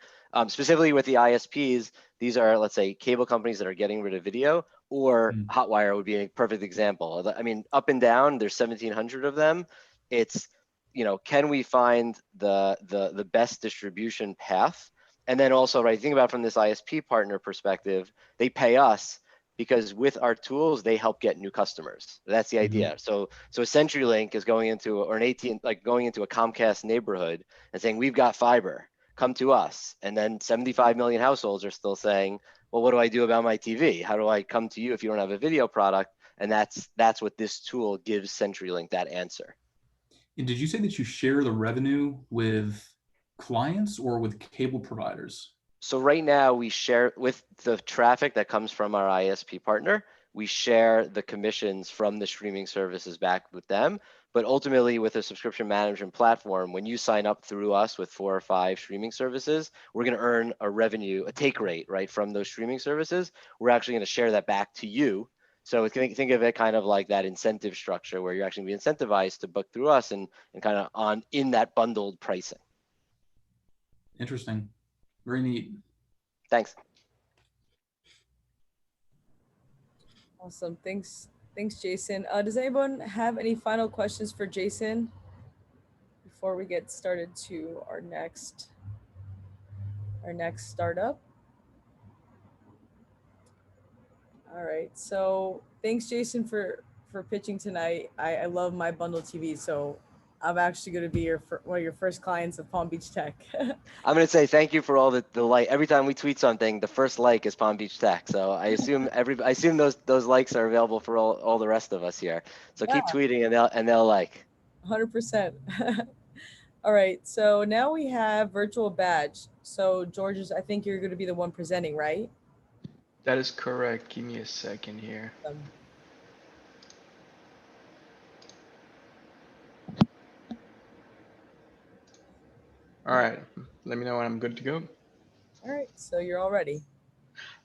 Specifically with the ISPs, these are, let's say, cable companies that are getting rid of video, or Hotwire would be a perfect example. I mean, up and down, there's 1,700 of them. It's, you know, can we find the best distribution path? And then also, right, think about from this ISP partner perspective, they pay us because with our tools, they help get new customers. That's the idea. So a CenturyLink is going into, or an AT&T, like going into a Comcast neighborhood and saying, we've got fiber, come to us. And then 75 million households are still saying, well, what do I do about my TV? How do I come to you if you don't have a video product? And that's what this tool gives CenturyLink, that answer. And did you say that you share the revenue with clients or with cable providers? So right now we share with the traffic that comes from our ISP partner, we share the commissions from the streaming services back with them. But ultimately with a subscription management platform, when you sign up through us with 4 or 5 streaming services, we're going to earn a revenue, a take rate, right, from those streaming services. We're actually going to share that back to you. So think of it kind of like that incentive structure where you're actually going to be incentivized to book through us and kind of on in that bundled pricing. Interesting. Very neat. Thanks. Awesome. Thanks, Jason. Does anyone have any final questions for Jason before we get started to our next startup? All right. So thanks, Jason, for pitching tonight. I love my bundle TV, so I'm actually going to be one of your first clients of Palm Beach Tech. I'm going to say thank you for all the like. Every time we tweet something, the first like is Palm Beach Tech. So I assume those likes are available for all the rest of us here. So keep tweeting and they'll like. 100%. All right. So now we have virtual badge. So George, I think you're going to be the one presenting, right? That is correct. Give me a second here. All right, let me know when I'm good to go. All right, so you're all ready.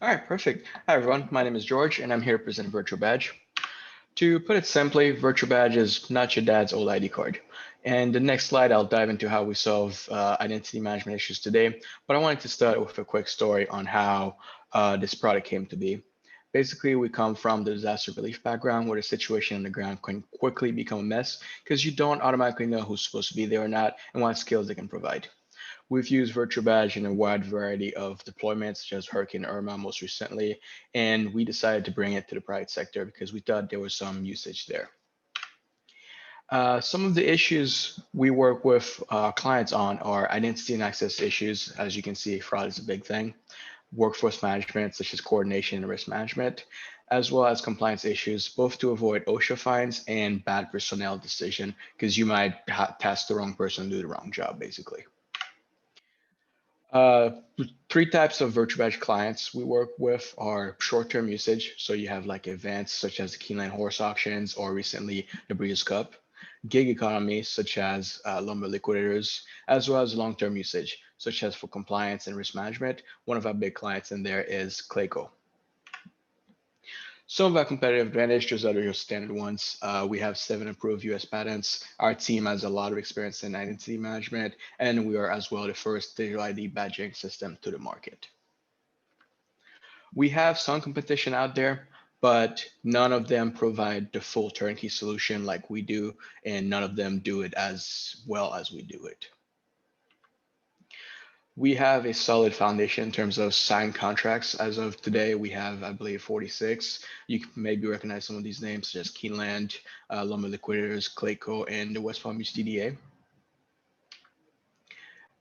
All right, perfect. Hi, everyone. My name is George, and I'm here to present Virtual Badge. To put it simply, Virtual Badge is not your dad's old ID card. And the next slide, I'll dive into how we solve identity management issues today. But I wanted to start with a quick story on how this product came to be. Basically, we come from the disaster relief background where the situation on the ground can quickly become a mess because you don't automatically know who's supposed to be there or not and what skills they can provide. We've used Virtual Badge in a wide variety of deployments, such as Hurricane Irma most recently, and we decided to bring it to the private sector because we thought there was some usage there. Some of the issues we work with clients on are identity and access issues. As you can see, fraud is a big thing. Workforce management, such as coordination and risk management, as well as compliance issues, both to avoid OSHA fines and bad personnel decision, because you might task the wrong person to do the wrong job, basically. 3 types of Virtual Badge clients we work with are short-term usage. So you have like events such as the Keeneland Horse Auctions or recently the Breeders' Cup. Gig economy, such as lumber liquidators, as well as long-term usage, such as for compliance and risk management. One of our big clients in there is Clayco. Some of our competitive advantage, those are your standard ones. We have 7 approved US patents. Our team has a lot of experience in identity management, and we are as well the first digital ID badging system to the market. We have some competition out there, but none of them provide the full turnkey solution like we do, and none of them do it as well as we do it. We have a solid foundation in terms of signed contracts. As of today, we have, I believe, 46. You can maybe recognize some of these names, such as Keeneland, Lumber Liquidators, Clayco, and the West Palm Beach DDA.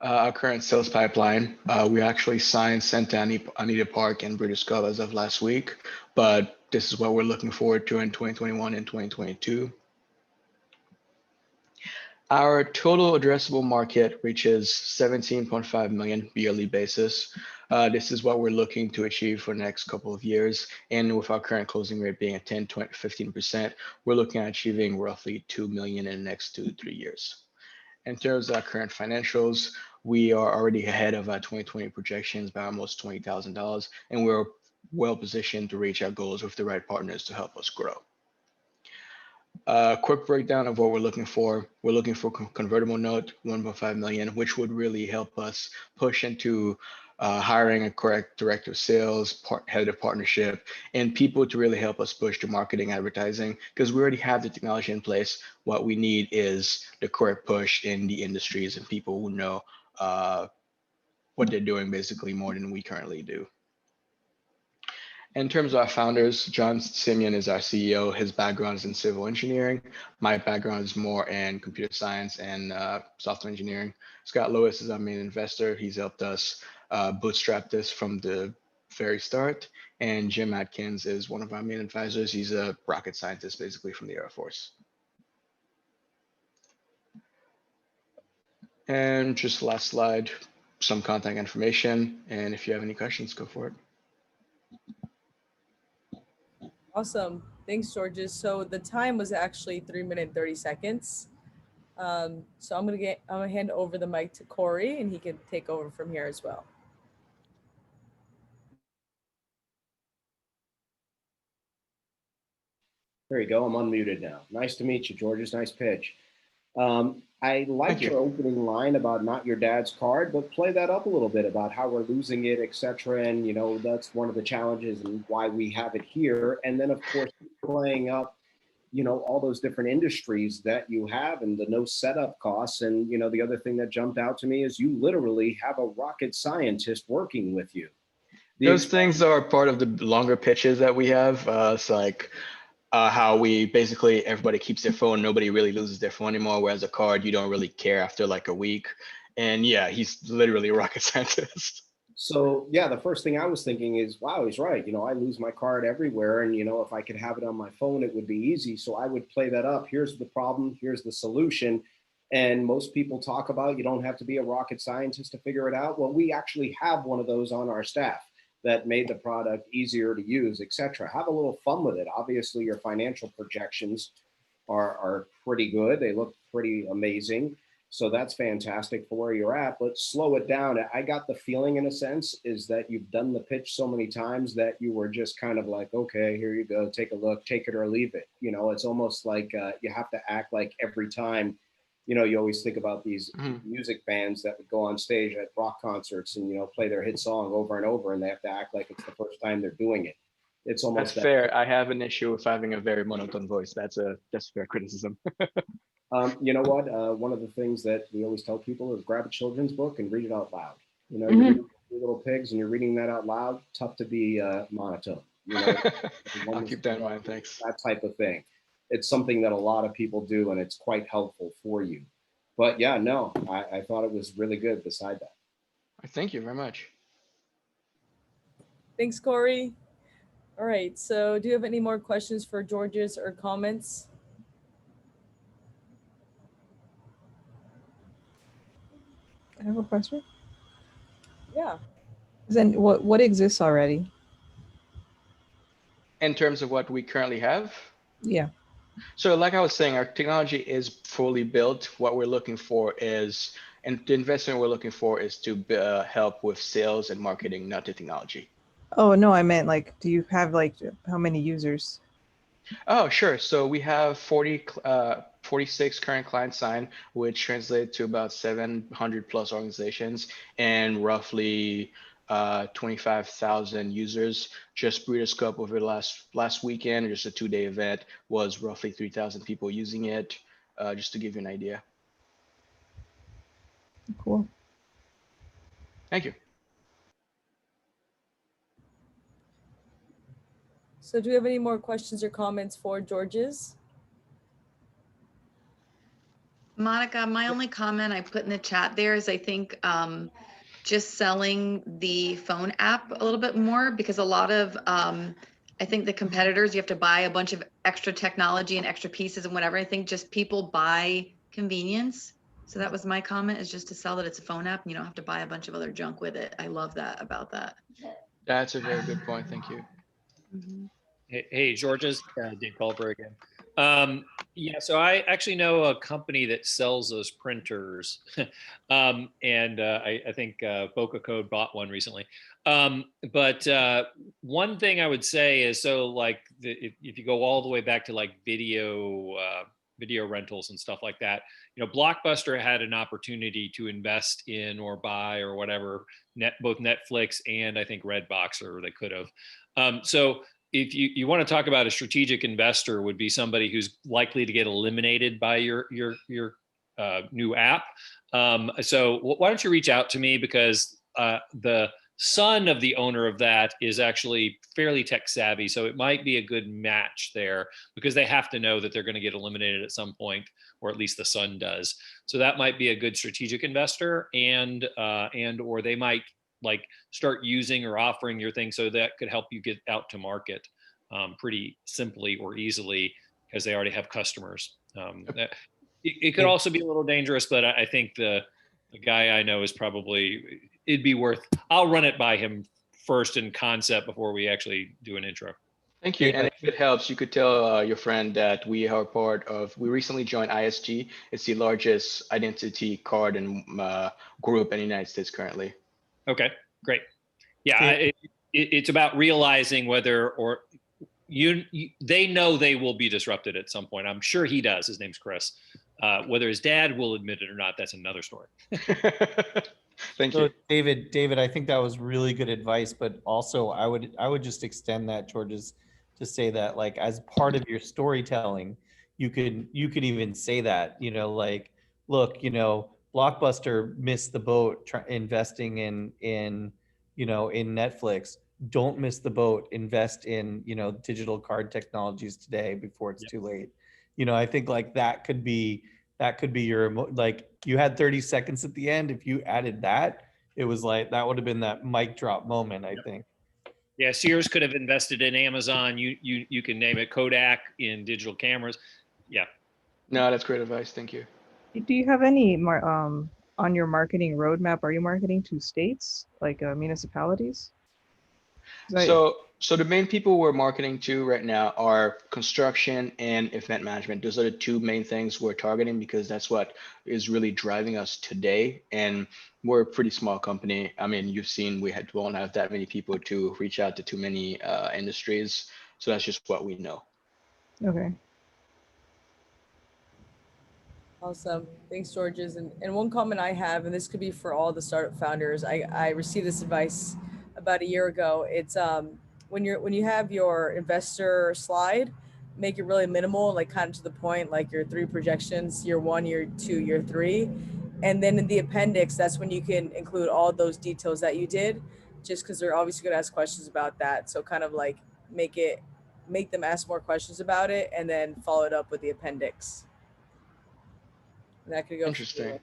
Our current sales pipeline, we actually signed Santa Anita Park and Breeders' Cup as of last week, but this is what we're looking forward to in 2021 and 2022. Our total addressable market reaches 17.5 million yearly basis. This is what we're looking to achieve for the next couple of years. And with our current closing rate being at 10, 20, 15%, we're looking at achieving roughly 2 million in the next 2 to 3 years. In terms of our current financials, we are already ahead of our 2020 projections by almost $20,000, and we're well positioned to reach our goals with the right partners to help us grow. Quick breakdown of what we're looking for. We're looking for convertible note, 1.5 million, which would really help us push into hiring a correct director of sales, head of partnership, and people to really help us push to marketing, advertising, because we already have the technology in place. What we need is the correct push in the industries and people who know what they're doing basically more than we currently do. In terms of our founders, John Simeon is our CEO. His background is in civil engineering. My background is more in computer science and software engineering. Scott Lewis is our main investor. He's helped us bootstrap this from the very start. And Jim Atkins is one of our main advisors. He's a rocket scientist, basically from the Air Force. And just last slide, some contact information. And if you have any questions, go for it. Awesome. Thanks, Georges. So the time was actually 3 minutes, 30 seconds. So I'm gonna hand over the mic to Corey and he can take over from here as well. There you go. I'm unmuted now. Nice to meet you, Georges. Nice pitch. I liked your opening line about not your dad's card, but play that up a little bit about how we're losing it, et cetera. And, you know, that's one of the challenges and why we have it here. And then, of course, playing up, you know, all those different industries that you have and the no setup costs. And, you know, the other thing that jumped out to me is you literally have a rocket scientist working with you. Those things are part of the longer pitches that we have. It's like, how we basically, everybody keeps their phone, nobody really loses their phone anymore, whereas a card, you don't really care after like a week. And yeah, he's literally a rocket scientist. So yeah, the first thing I was thinking is, wow, he's right. You know, I lose my card everywhere. And, you know, if I could have it on my phone, it would be easy. So I would play that up. Here's the problem. Here's the solution. And most people talk about, you don't have to be a rocket scientist to figure it out. Well, we actually have one of those on our staff that made the product easier to use, et cetera. Have a little fun with it. Obviously, your financial projections are pretty good. They look pretty amazing. So that's fantastic for where you're at, but slow it down. I got the feeling in a sense is that you've done the pitch so many times that you were just kind of like, okay, here you go, take a look, take it or leave it. You know, it's almost like you have to act like every time, you know, you always think about these music bands that would go on stage at rock concerts and, you know, play their hit song over and over and they have to act like it's the first time they're doing it. It's almost That's fair. I have an issue with having a very monotone voice. That's fair criticism. You know what? One of the things that we always tell people is grab a children's book and read it out loud. You know, you're reading Little Pigs and you're reading that out loud. Tough to be monotone. You know, I'll keep that in mind. Thanks. That type of thing. It's something that a lot of people do, and it's quite helpful for you. But yeah, no, I thought it was really good. Beside that, thank you very much. Thanks, Corey. All right. So, do you have any more questions for Georges or comments? I have a question. Yeah. Then what exists already? In terms of what we currently have? Yeah. So like I was saying, our technology is fully built. What we're looking for is, and the investment we're looking for is to help with sales and marketing, not the technology. Oh, no, I meant like, do you have like how many users? Oh, sure. So we have 46 current clients signed, which translates to about 700 plus organizations and roughly 25,000 users. Just Breeders' Cup over the last weekend, just a 2-day event, was roughly 3,000 people using it, just to give you an idea. Cool. Thank you. So do we have any more questions or comments for Georges? Monica, my only comment I put in the chat there is I think just selling the phone app a little bit more, because a lot of, I think the competitors, you have to buy a bunch of extra technology and extra pieces and whatever. I think just people buy convenience. So that was my comment, is just to sell that it's a phone app and you don't have to buy a bunch of other junk with it. I love that about that. That's a very good point. Thank you. Mm-hmm. Hey, Georges, Dave Culver again. Yeah, so I actually know a company that sells those printers, and I think Boca Code bought one recently. But one thing I would say is, so like if you go all the way back to like video rentals and stuff like that, Blockbuster had an opportunity to invest in or buy or whatever, both Netflix and I think Redbox, or they could have. So if you want to talk about a strategic investor, would be somebody who's likely to get eliminated by your new app. So why don't you reach out to me, because the son of the owner of that is actually fairly tech savvy. So it might be a good match there, because they have to know that they're going to get eliminated at some point, or at least the son does. So that might be a good strategic investor, and or they might like start using or offering your thing, so that could help you get out to market pretty simply or easily, because they already have customers. It could also be a little dangerous, but I think the guy I know is probably, it'd be worth, I'll run it by him first in concept before we actually do an intro. Thank you. And if it helps, you could tell your friend that we recently joined ISG. It's the largest identity card and group in the United States currently. Okay, great. Yeah, it's about realizing whether or they know they will be disrupted at some point. I'm sure he does. His name's Chris. Whether his dad will admit it or not, that's another story. Thank you. David, I think that was really good advice, but also I would just extend that, George's, to say that like as part of your storytelling, you could even say that, like, look, Blockbuster missed the boat investing in Netflix. Don't miss the boat. Invest in, digital card technologies today before it's too late. I think like that could be your, like, you had 30 seconds at the end. If you added that, it was like, that would have been that mic drop moment, I think. Yeah, Sears could have invested in Amazon. You can name it, Kodak in digital cameras. Yeah. No, that's great advice. Thank you. Do you have any on your marketing roadmap? Are you marketing to states, like municipalities? So the main people we're marketing to right now are construction and event management. Those are the two main things we're targeting, because that's what is really driving us today. And we're a pretty small company. I mean, you've seen we won't have that many people to reach out to too many industries. So that's just what we know. Okay. Awesome. Thanks, Georges. And one comment I have, and this could be for all the startup founders, I received this advice about a year ago. It's when you have your investor slide, make it really minimal, like kind of to the point, like your 3 projections, year 1, year 2, year 3. And then in the appendix, that's when you can include all those details that you did, just because they're obviously going to ask questions about that. So kind of like make them ask more questions about it, and then follow it up with the appendix. That could go. Interesting.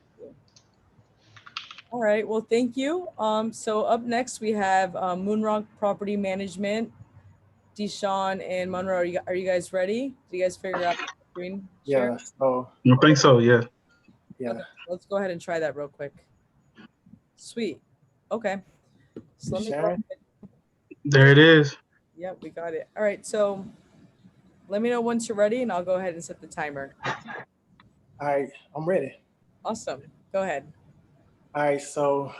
All right. Well, thank you. So up next we have Moonrock Property Management. Deshaun and Monroe, are you guys ready? Do you guys figure out the screen share? Yeah. So I think so. Yeah. Yeah. Okay, let's go ahead and try that real quick. Sweet. Okay. So let me go ahead. There it is. Yep, we got it. All right. So let me know once you're ready, and I'll go ahead and set the timer. All right, I'm ready. Awesome. Go ahead. All right, so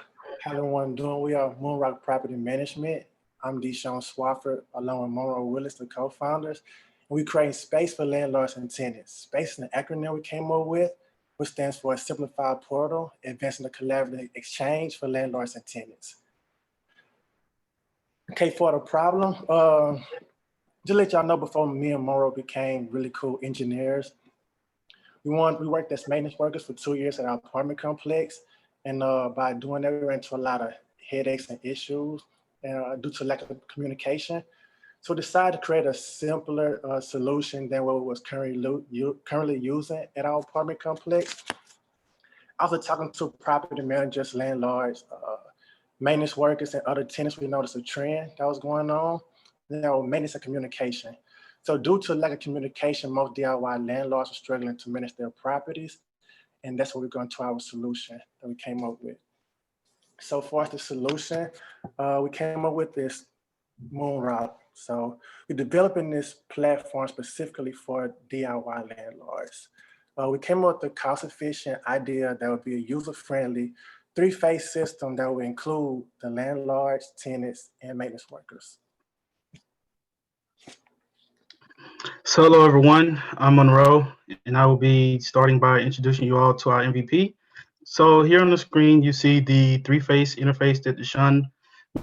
how everyone doing? We are Moonrock Property Management. I'm Deshaun Swafford, along with Monroe Willis, the co-founders. And we create space for landlords and tenants. SPACE is an acronym we came up with, which stands for a simplified portal, advancing the collaborative exchange for landlords and tenants. Okay, for the problem, just to let y'all know, before me and Monroe became really cool engineers, we worked as maintenance workers for 2 years at our apartment complex. And by doing that, we ran into a lot of headaches and issues due to lack of communication. So we decided to create a simpler solution than what we was currently using at our apartment complex. After talking to property managers, landlords, maintenance workers, and other tenants, we noticed a trend that was going on. Maintenance and communication. So due to lack of communication, most DIY landlords are struggling to manage their properties. And that's what we're going to our solution that we came up with. So far as the solution, we came up with this Moonrock. So we're developing this platform specifically for DIY landlords. We came up with a cost-efficient idea that would be a user-friendly 3-phase system that would include the landlords, tenants, and maintenance workers. So hello everyone, I'm Monroe, and I will be starting by introducing you all to our MVP. So here on the screen, you see the three-phase interface that Deshaun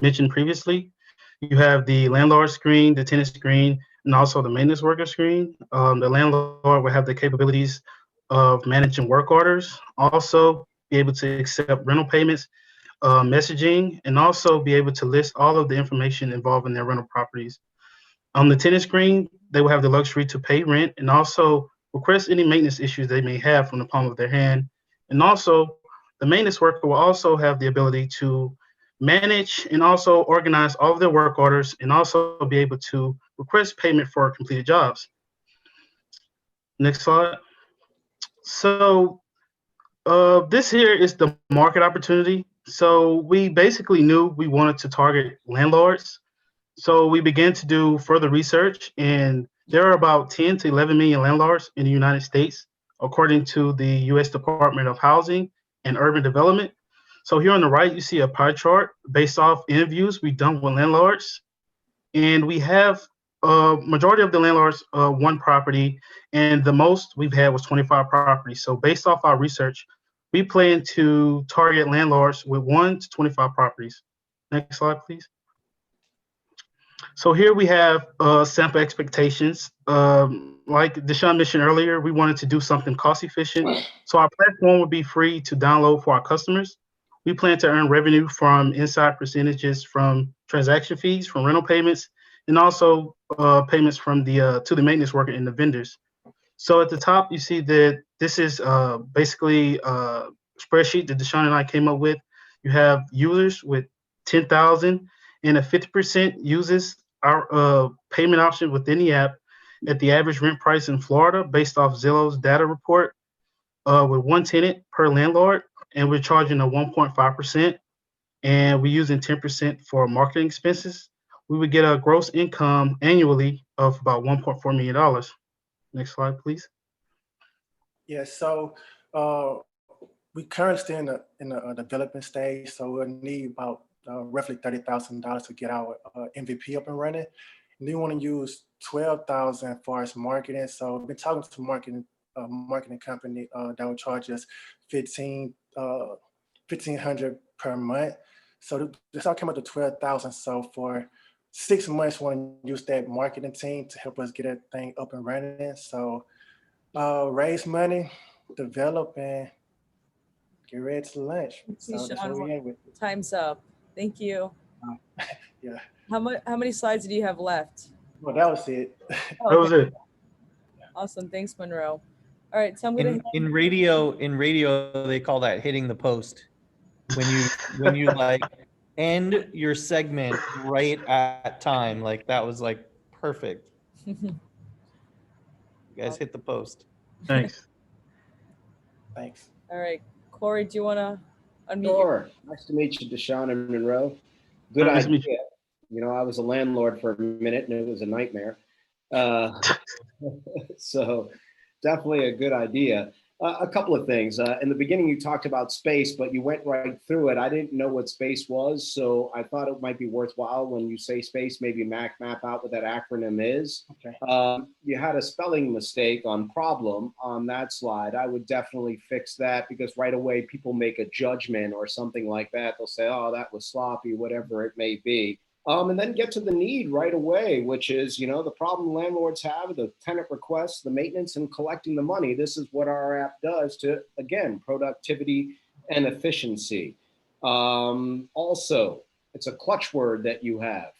mentioned previously. You have the landlord screen, the tenant screen, and also the maintenance worker screen. The landlord will have the capabilities of managing work orders, also be able to accept rental payments, messaging, and also be able to list all of the information involving their rental properties. On the tenant screen, they will have the luxury to pay rent and also request any maintenance issues they may have from the palm of their hand. And also, the maintenance worker will also have the ability to manage and also organize all of their work orders and also be able to request payment for completed jobs. Next slide. So this here is the market opportunity. So we basically knew we wanted to target landlords. So we began to do further research, and there are about 10 to 11 million landlords in the United States, according to the U.S. Department of Housing and Urban Development. So here on the right, you see a pie chart based off interviews we've done with landlords, and we have a majority of the landlords one property, and the most we've had was 25 properties. So based off our research, we plan to target landlords with 1 to 25 properties. Next slide, please. So here we have sample expectations. Like Deshaun mentioned earlier, we wanted to do something cost efficient. So our platform would be free to download for our customers. We plan to earn revenue from inside percentages from transaction fees, from rental payments, and also payments from the to the maintenance worker and the vendors. So at the top, you see that this is basically a spreadsheet that Deshaun and I came up with. You have users with 10,000, and a 50% uses our payment option within the app at the average rent price in Florida based off Zillow's data report with one tenant per landlord, and we're charging a 1.5%, and we're using 10% for marketing expenses. We would get a gross income annually of about $1.4 million. Next slide, please. Yeah, so we currently still in a development stage, so we'll need about roughly $30,000 to get our MVP up and running. And we want to use 12,000 as far as marketing. So we've been talking to marketing company that will charge us $1,500 per month. So this all came up to 12,000. So for 6 months, we want to use that marketing team to help us get everything up and running. So raise money, develop, and get ready to lunch. So that's what we end with. Time's up. Thank you. Yeah. How many slides do you have left? Well, that was it. Oh, that was it. Awesome. Thanks, Monroe. All right, so I'm gonna in radio they call that hitting the post. When you like end your segment right at time, like that was like perfect. You guys hit the post. Thanks. Thanks. All right, Corey, do you want to unmute? Sure. Nice to meet you, Deshaun and Monroe. Good Nice to idea. meet you. You know, I was a landlord for a minute and it was a nightmare. So definitely a good idea. A couple of things. In the beginning, you talked about space, but you went right through it. I didn't know what space was, so I thought it might be worthwhile when you say space, maybe map out what that acronym is. Okay. You had a spelling mistake on problem on that slide. I would definitely fix that because right away people make a judgment or something like that. They'll say, oh, that was sloppy, whatever it may be. And then get to the need right away, which is, you know, the problem landlords have, the tenant requests, the maintenance, and collecting the money. This is what our app does to, again, productivity and efficiency. Also, it's a clutch word that you have.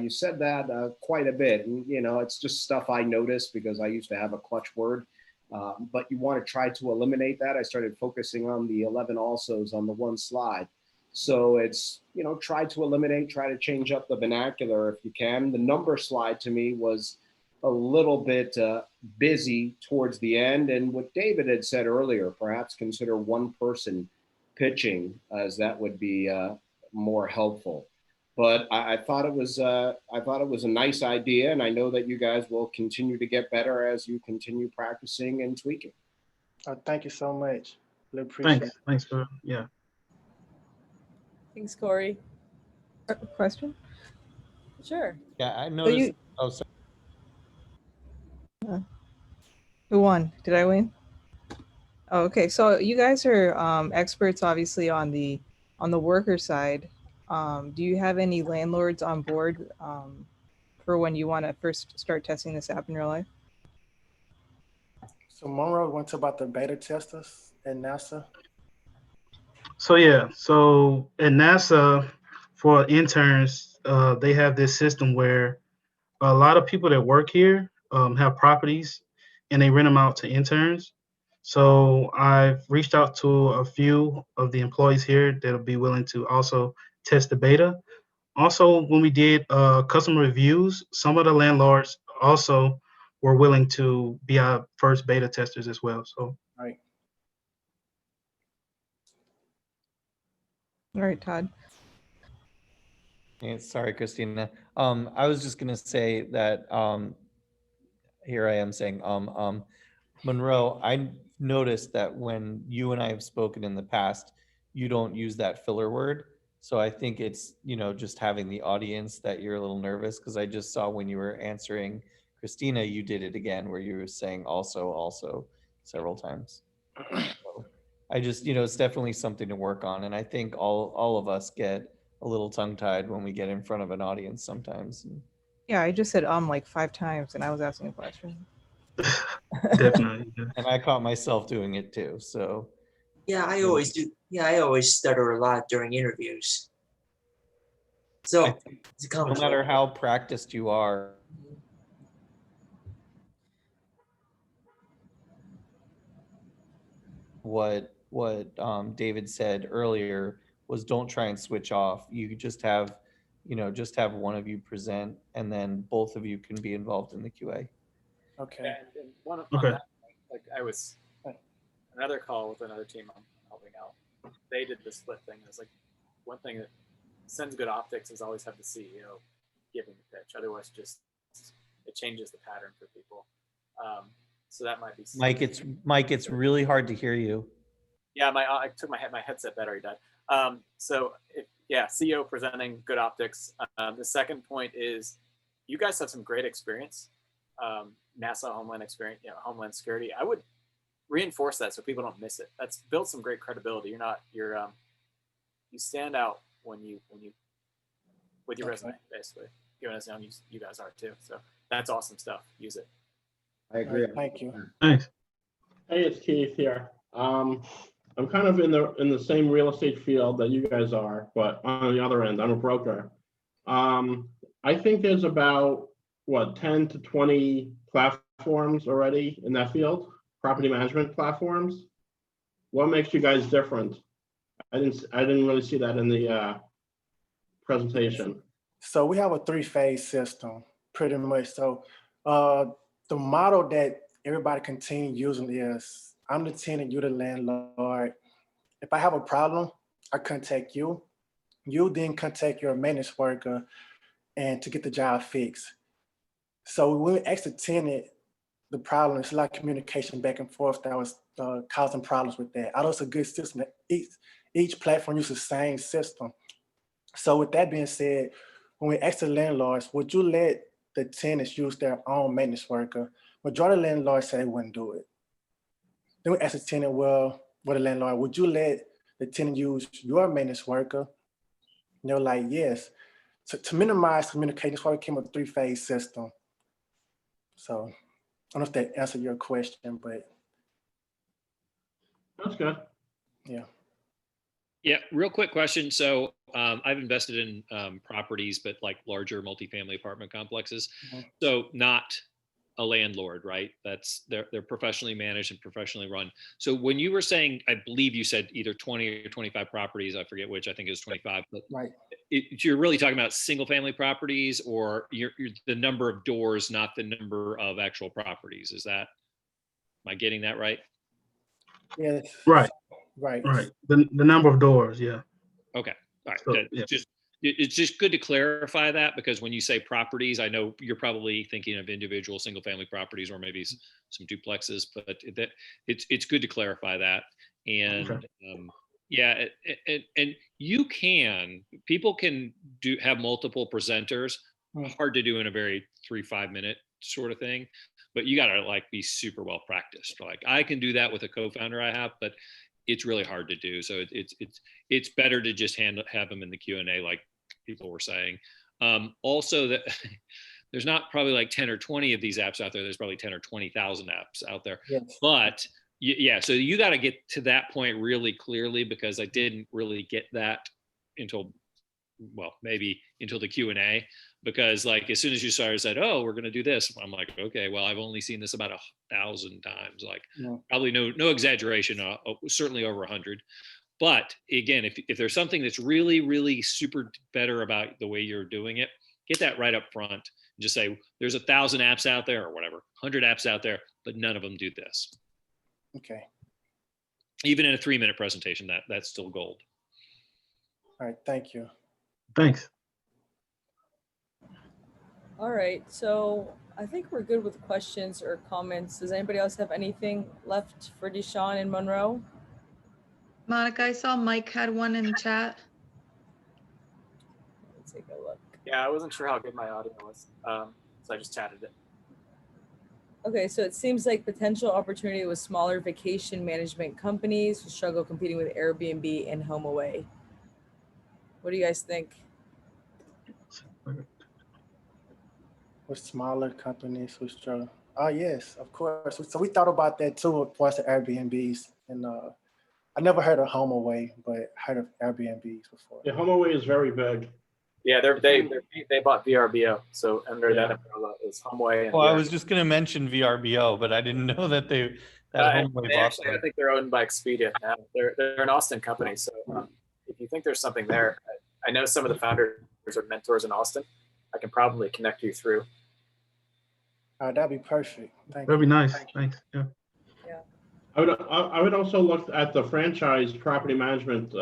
You said that quite a bit, and, you know, it's just stuff I noticed because I used to have a clutch word. But you want to try to eliminate that. I started focusing on the 11 alsos on the one slide. So it's, you know, try to eliminate, try to change up the vernacular if you can. The number slide to me was a little bit busy towards the end. And what David had said earlier, perhaps consider one person pitching, as that would be more helpful. But I thought it was a nice idea, and I know that you guys will continue to get better as you continue practicing and tweaking. Thank you so much. Really appreciate it. Thanks for Thanks, Corey. Question? Sure. Yeah, I noticed. Oh, sorry. Who won? Did I win? Oh, okay. So you guys are experts, obviously, on the worker side. Do you have any landlords on board for when you want to first start testing this app in real life? So Monroe went to about the beta testers at NASA. So yeah, so at NASA for interns, they have this system where a lot of people that work here have properties and they rent them out to interns. So I've reached out to a few of the employees here that'll be willing to also test the beta. Also, when we did customer reviews, some of the landlords also were willing to be our first beta testers as well. So Right. All right, Todd. Yeah, sorry, Christina. I was just gonna say that here I am saying Monroe, I noticed that when you and I have spoken in the past, you don't use that filler word. So I think it's, just having the audience that you're a little nervous, because I just saw when you were answering Christina, you did it again where you were saying also several times. So I just, it's definitely something to work on. And I think all of us get a little tongue tied when we get in front of an audience sometimes. Yeah, I just said like 5 times and I was asking a question. definitely. And I caught myself doing it too. So yeah, I always do. Yeah, I always stutter a lot during interviews. So it's a common. No matter how practiced you are, what David said earlier was don't try and switch off. You just have one of you present, and then both of you can be involved in the QA. Okay. Yeah, and one of Okay. that, like I was another call with another team I'm helping out. They did the split thing. It's like one thing that sends good optics is always have the CEO giving the pitch. Otherwise, just it changes the pattern for people. So that might be Mike, it's really hard to hear you. Yeah, I took my headset battery died. CEO presenting good optics. The second point is you guys have some great experience, NASA Homeland experience, Homeland Security. I would reinforce that so people don't miss it. That's built some great credibility. You stand out when you with your resume, basically. You guys are too. So that's awesome stuff. Use it. I agree. Thank you. Thanks. Hey, it's Keith here. I'm kind of in the same real estate field that you guys are, but on the other end, I'm a broker. I think there's about 10 to 20 platforms already in that field, property management platforms. What makes you guys different? I didn't really see that in the presentation. So we have a 3-phase system, pretty much. So the model that everybody continue using is I'm the tenant, you're the landlord. If I have a problem, I contact you. You then contact your maintenance worker and to get the job fixed. So when we ask the tenant the problem, it's a lot of communication back and forth that was causing problems with that. Although it's a good system, each platform uses the same system. So with that being said, when we ask the landlords, would you let the tenants use their own maintenance worker? Majority of landlords say they wouldn't do it. Then we ask the tenant, well, what the landlord, would you let the tenant use your maintenance worker? And they're like, yes. So to minimize communication, that's why we came up with a 3-phase system. So I don't know if that answered your question, but. That's good. Yeah. Yeah, real quick question. So I've invested in properties, but like larger multifamily apartment complexes. Mhm. So not a landlord, right? They're professionally managed and professionally run. So when you were saying, I believe you said either 20 or 25 properties, I forget which, I think it was 25, but right. You're really talking about single family properties, or you're the number of doors, not the number of actual properties. Am I getting that right? Yes. Right. Right. Right. The number of doors. Yeah. Okay. All right. So, yeah. It's just good to clarify that, because when you say properties, I know you're probably thinking of individual single family properties or maybe some duplexes, but it's good to clarify that. And Okay. and people can have multiple presenters, hard to do in a very 3-5 minute sort of thing, but you got to like be super well practiced. Like I can do that with a co-founder I have, but it's really hard to do. So it's better to just have them in the Q&A, like people were saying. Also that there's not probably like 10 or 20 of these apps out there. There's probably 10 or 20,000 apps out there. Yes. But yeah, so you got to get to that point really clearly, because I didn't really get that until, well, maybe until the Q&A, because like as soon as you started said, oh, we're going to do this, I'm like, okay, well, I've only seen this about 1,000 times, like probably no exaggeration, certainly over 100. But again, if there's something that's really, really super better about the way you're doing it, get that right up front and just say, there's 1,000 apps out there or whatever, 100 apps out there, but none of them do this. Okay. Even in a 3-minute presentation, that's still gold. All right, thank you. Thanks. All right, so I think we're good with questions or comments. Does anybody else have anything left for Deshaun and Monroe? Monica, I saw Mike had one in the chat. Let's take a look. Yeah, I wasn't sure how good my audio was, so I just chatted it. Okay, so it seems like potential opportunity with smaller vacation management companies who struggle competing with Airbnb and HomeAway. What do you guys think? With smaller companies who struggle. Oh yes, of course. So we thought about that too, of course, the Airbnbs. And I never heard of HomeAway, but heard of Airbnbs before. Yeah, HomeAway is very big. Yeah, they bought VRBO, so under that umbrella is HomeAway. And Well, I was just going to mention VRBO, but I didn't know that HomeAway bought actually, them. I think they're owned by Expedia now. They're an Austin company, so if you think there's something there, I know some of the founders are mentors in Austin. I can probably connect you through. That'd be perfect. Thank That'd you. be nice. Thanks. Yeah. I would also look at the franchise property management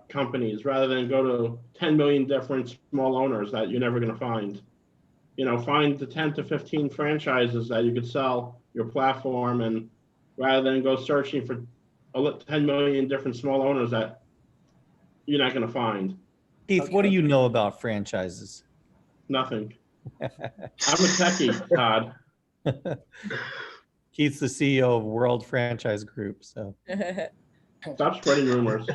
companies rather than go to 10 million different small owners that you're never going to find. You know, find the 10 to 15 franchises that you could sell your platform, and rather than go searching for 10 million different small owners that you're not going to find. Keith, what do you know about franchises? Nothing. I'm a techie, Todd. Keith's the CEO of World Franchise Group, so. Stop spreading rumors.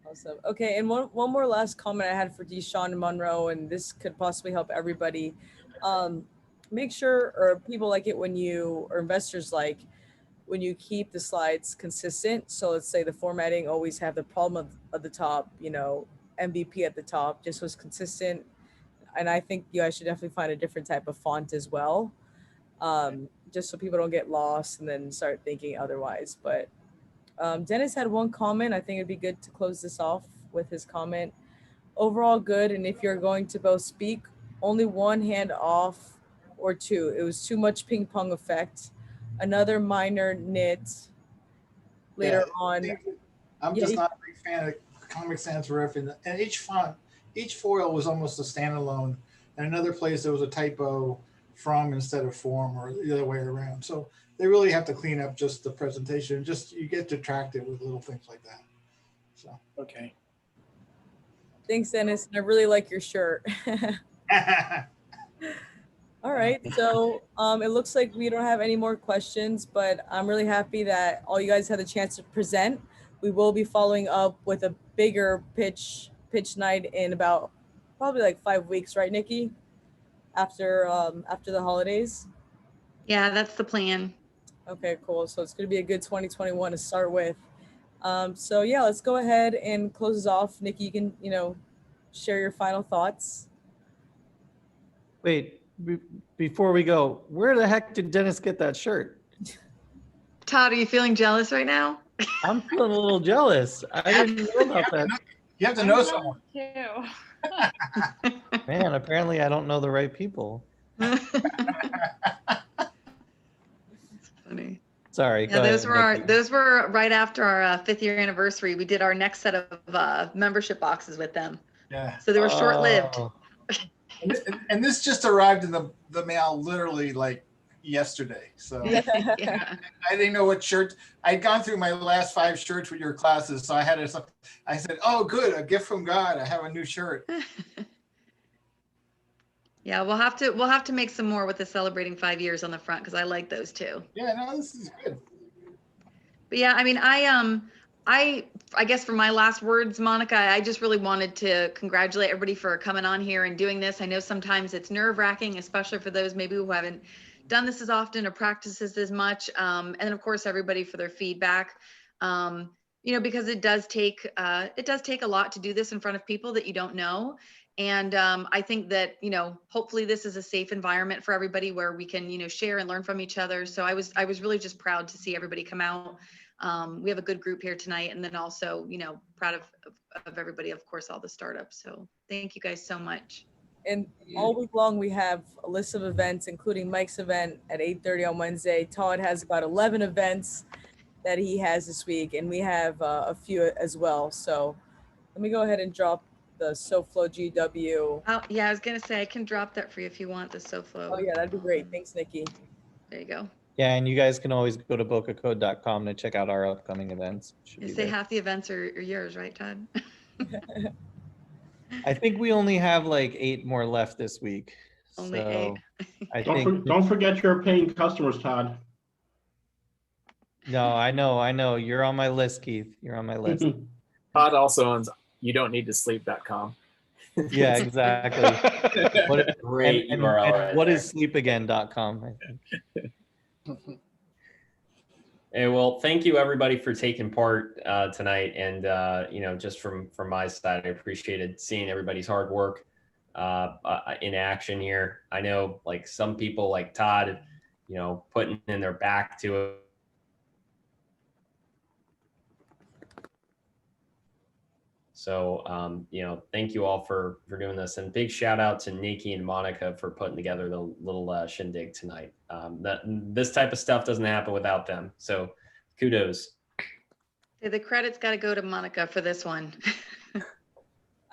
Awesome. Okay, and one more last comment I had for Deshaun and Monroe, and this could possibly help everybody. Make sure, or people like it when you, or investors like, when you keep the slides consistent. So let's say the formatting always have the problem at the top, you know, MVP at the top, just was consistent. And I think you guys should definitely find a different type of font as well. Just so people don't get lost and then start thinking otherwise. But Dennis had one comment. I think it'd be good to close this off with his comment. Overall good, and if you're going to both speak, only one hand off or two. It was too much ping pong effect. Another minor nit later on. I'm just not a big fan of Comic Sans Serif, and each font, each foil was almost a standalone. And another place there was a typo, from instead of form, or the other way around. So they really have to clean up just the presentation. Just you get detracted with little things like that. So okay. Thanks, Dennis. I really like your shirt. All right, so it looks like we don't have any more questions, but I'm really happy that all you guys had the chance to present. We will be following up with a bigger pitch night in about probably like 5 weeks, right, Nikki? After the holidays. Yeah, that's the plan. Okay, cool. So it's going to be a good 2021 to start with. So yeah, let's go ahead and close this off. Nikki, you can, share your final thoughts. Wait, before we go, where the heck did Dennis get that shirt? Todd, are you feeling jealous right now? I'm feeling a little jealous. I didn't know about that. You have to know someone. Too. Man, apparently I don't know the right people. Funny. Sorry. Yeah, those were right after our 5th year anniversary. We did our next set of membership boxes with them. Yeah. So they were short-lived. And this just arrived in the mail literally like yesterday. So Yeah. I didn't know what shirt. I'd gone through my last 5 shirts with your classes, so I said, "Oh, good, a gift from God. I have a new shirt." Yeah, we'll have to make some more with the celebrating 5 years on the front, because I like those too. Yeah, no, this is good. But yeah, I mean, I guess for my last words, Monica, I just really wanted to congratulate everybody for coming on here and doing this. I know sometimes it's nerve-wracking, especially for those maybe who haven't done this as often or practiced this as much. And then of course, everybody for their feedback. You know, because it does take a lot to do this in front of people that you don't know. And I think that, you know, hopefully this is a safe environment for everybody where we can, you know, share and learn from each other. So I was really just proud to see everybody come out. We have a good group here tonight, and then also, you know, proud of everybody, of course, all the startups. So thank you guys so much. And all week long, we have a list of events, including Mike's event at 8:30 on Wednesday. Todd has about 11 events that he has this week, and we have a few as well. So let me go ahead and drop the SoFlo GW. Oh, yeah, I was going to say, I can drop that for you if you want, the SoFlo. Oh, yeah, that'd be great. Thanks, Nikki. There you go. Yeah, and you guys can always go to bocacode.com to check out our upcoming events. You say half the events are yours, right, Todd? I think we only have like 8 more left this week. Only so 8. Don't forget your paying customers, Todd. No, I know. You're on my list, Keith. You're on my list. Todd also owns youdontneedtosleep.com. Yeah, exactly. Great URL right what there. is sleepagain.com, I think. Hey, well, thank you everybody for taking part tonight. And you know, just from my side, I appreciated seeing everybody's hard work in action here. I know like some people like Todd, you know, putting in their back to it. So, you know, thank you all for doing this, and big shout out to Nikki and Monica for putting together the little shindig tonight. This type of stuff doesn't happen without them. So kudos. The credit's got to go to Monica for this one.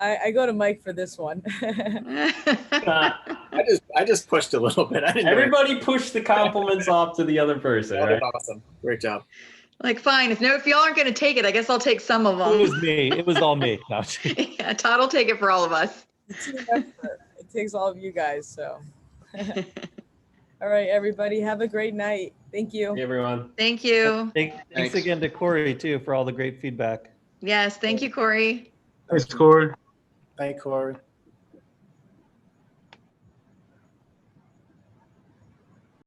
I go to Mike for this one. I just pushed a little bit. Everybody pushed the compliments off to the other person, That right? was awesome. Great job. Like, fine, if y'all aren't going to take it, I guess I'll take some of them. It was me. It was all me. No. Yeah, Todd will take it for all of us. It takes all of you guys. So, all right, everybody, have a great night. Thank you. Hey, everyone. Thank you. Thanks again to Corey too for all the great feedback. Yes, thank you, Corey. Thanks, Corey. Thank Corey.